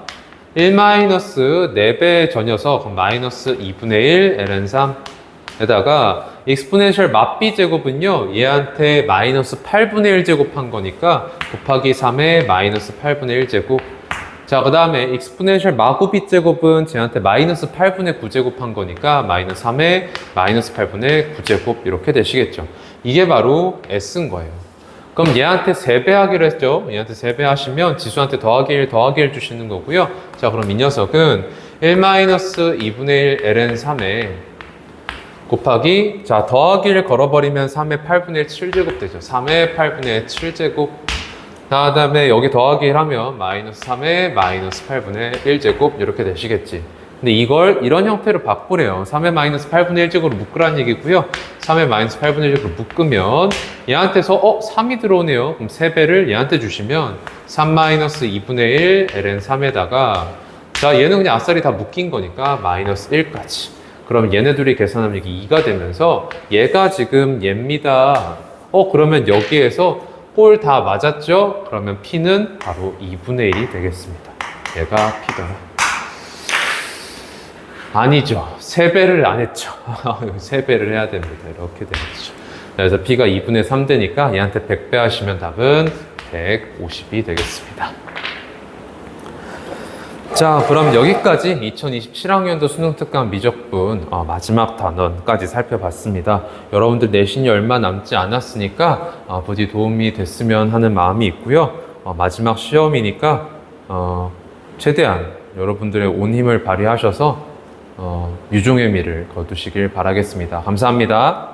1 마이너스 4배 저 녀석 마이너스 2분의 1 ln 3 에다가 exponential 맞B 제곱은요 얘한테 마이너스 8분의 1 제곱한 거니까 곱하기 3에 마이너스 8분의 1 제곱. 자, 그 다음에 exponential 마구 B 제곱은 쟤한테 마이너스 8분의 9 제곱한 거니까 마이너스 3에 마이너스 8분의 9 제곱 이렇게 되시겠죠. 이게 바로 S인 거예요. 그럼 얘한테 3배 하기로 했죠. 얘한테 3배 하시면 지수한테 더하기 1 더하기 1 주시는 거고요. 자, 그럼 이 녀석은 1-2분의 1 ln 3에 곱하기, 자, 더하기를 걸어버리면 3의 8분의 1 7제곱 되죠. 3의 8분의 1 7제곱. 그 다음에 여기 더하기 1 하면 마이너스 3의 마이너스 8분의 1제곱 이렇게 되시겠지. 근데 이걸 이런 형태로 바꾸래요. 3의 마이너스 8분의 1제곱으로 묶으라는 얘기고요. 3의 마이너스 8분의 1제곱으로 묶으면 얘한테서 3이 들어오네요. 그럼 3배를 얘한테 주시면 3 마이너스 2분의 1 ln 3에다가 자, 얘는 그냥 아싸리 다 묶인 거니까 마이너스 1까지. 그럼 얘네 둘이 계산하면 이게 2가 되면서 얘가 지금 얘입니다. 그러면 여기에서 꼴 다 맞았죠? 그러면 P는 바로 2분의 1이 되겠습니다. 얘가 P더라. 아니죠. 3배를 안 했죠. 3배를 해야 됩니다. 이렇게 되겠죠. 그래서 P가 2분의 3 되니까 얘한테 100배 하시면 답은 150이 되겠습니다. 자, 그럼 여기까지 2027학년도 수능특강 미적분 마지막 단원까지 살펴봤습니다. 여러분들 내신이 얼마 남지 않았으니까 부디 도움이 됐으면 하는 마음이 있고요. 마지막 시험이니까 최대한 여러분들의 온 힘을 발휘하셔서 유종의 미를 거두시길 바라겠습니다. 감사합니다.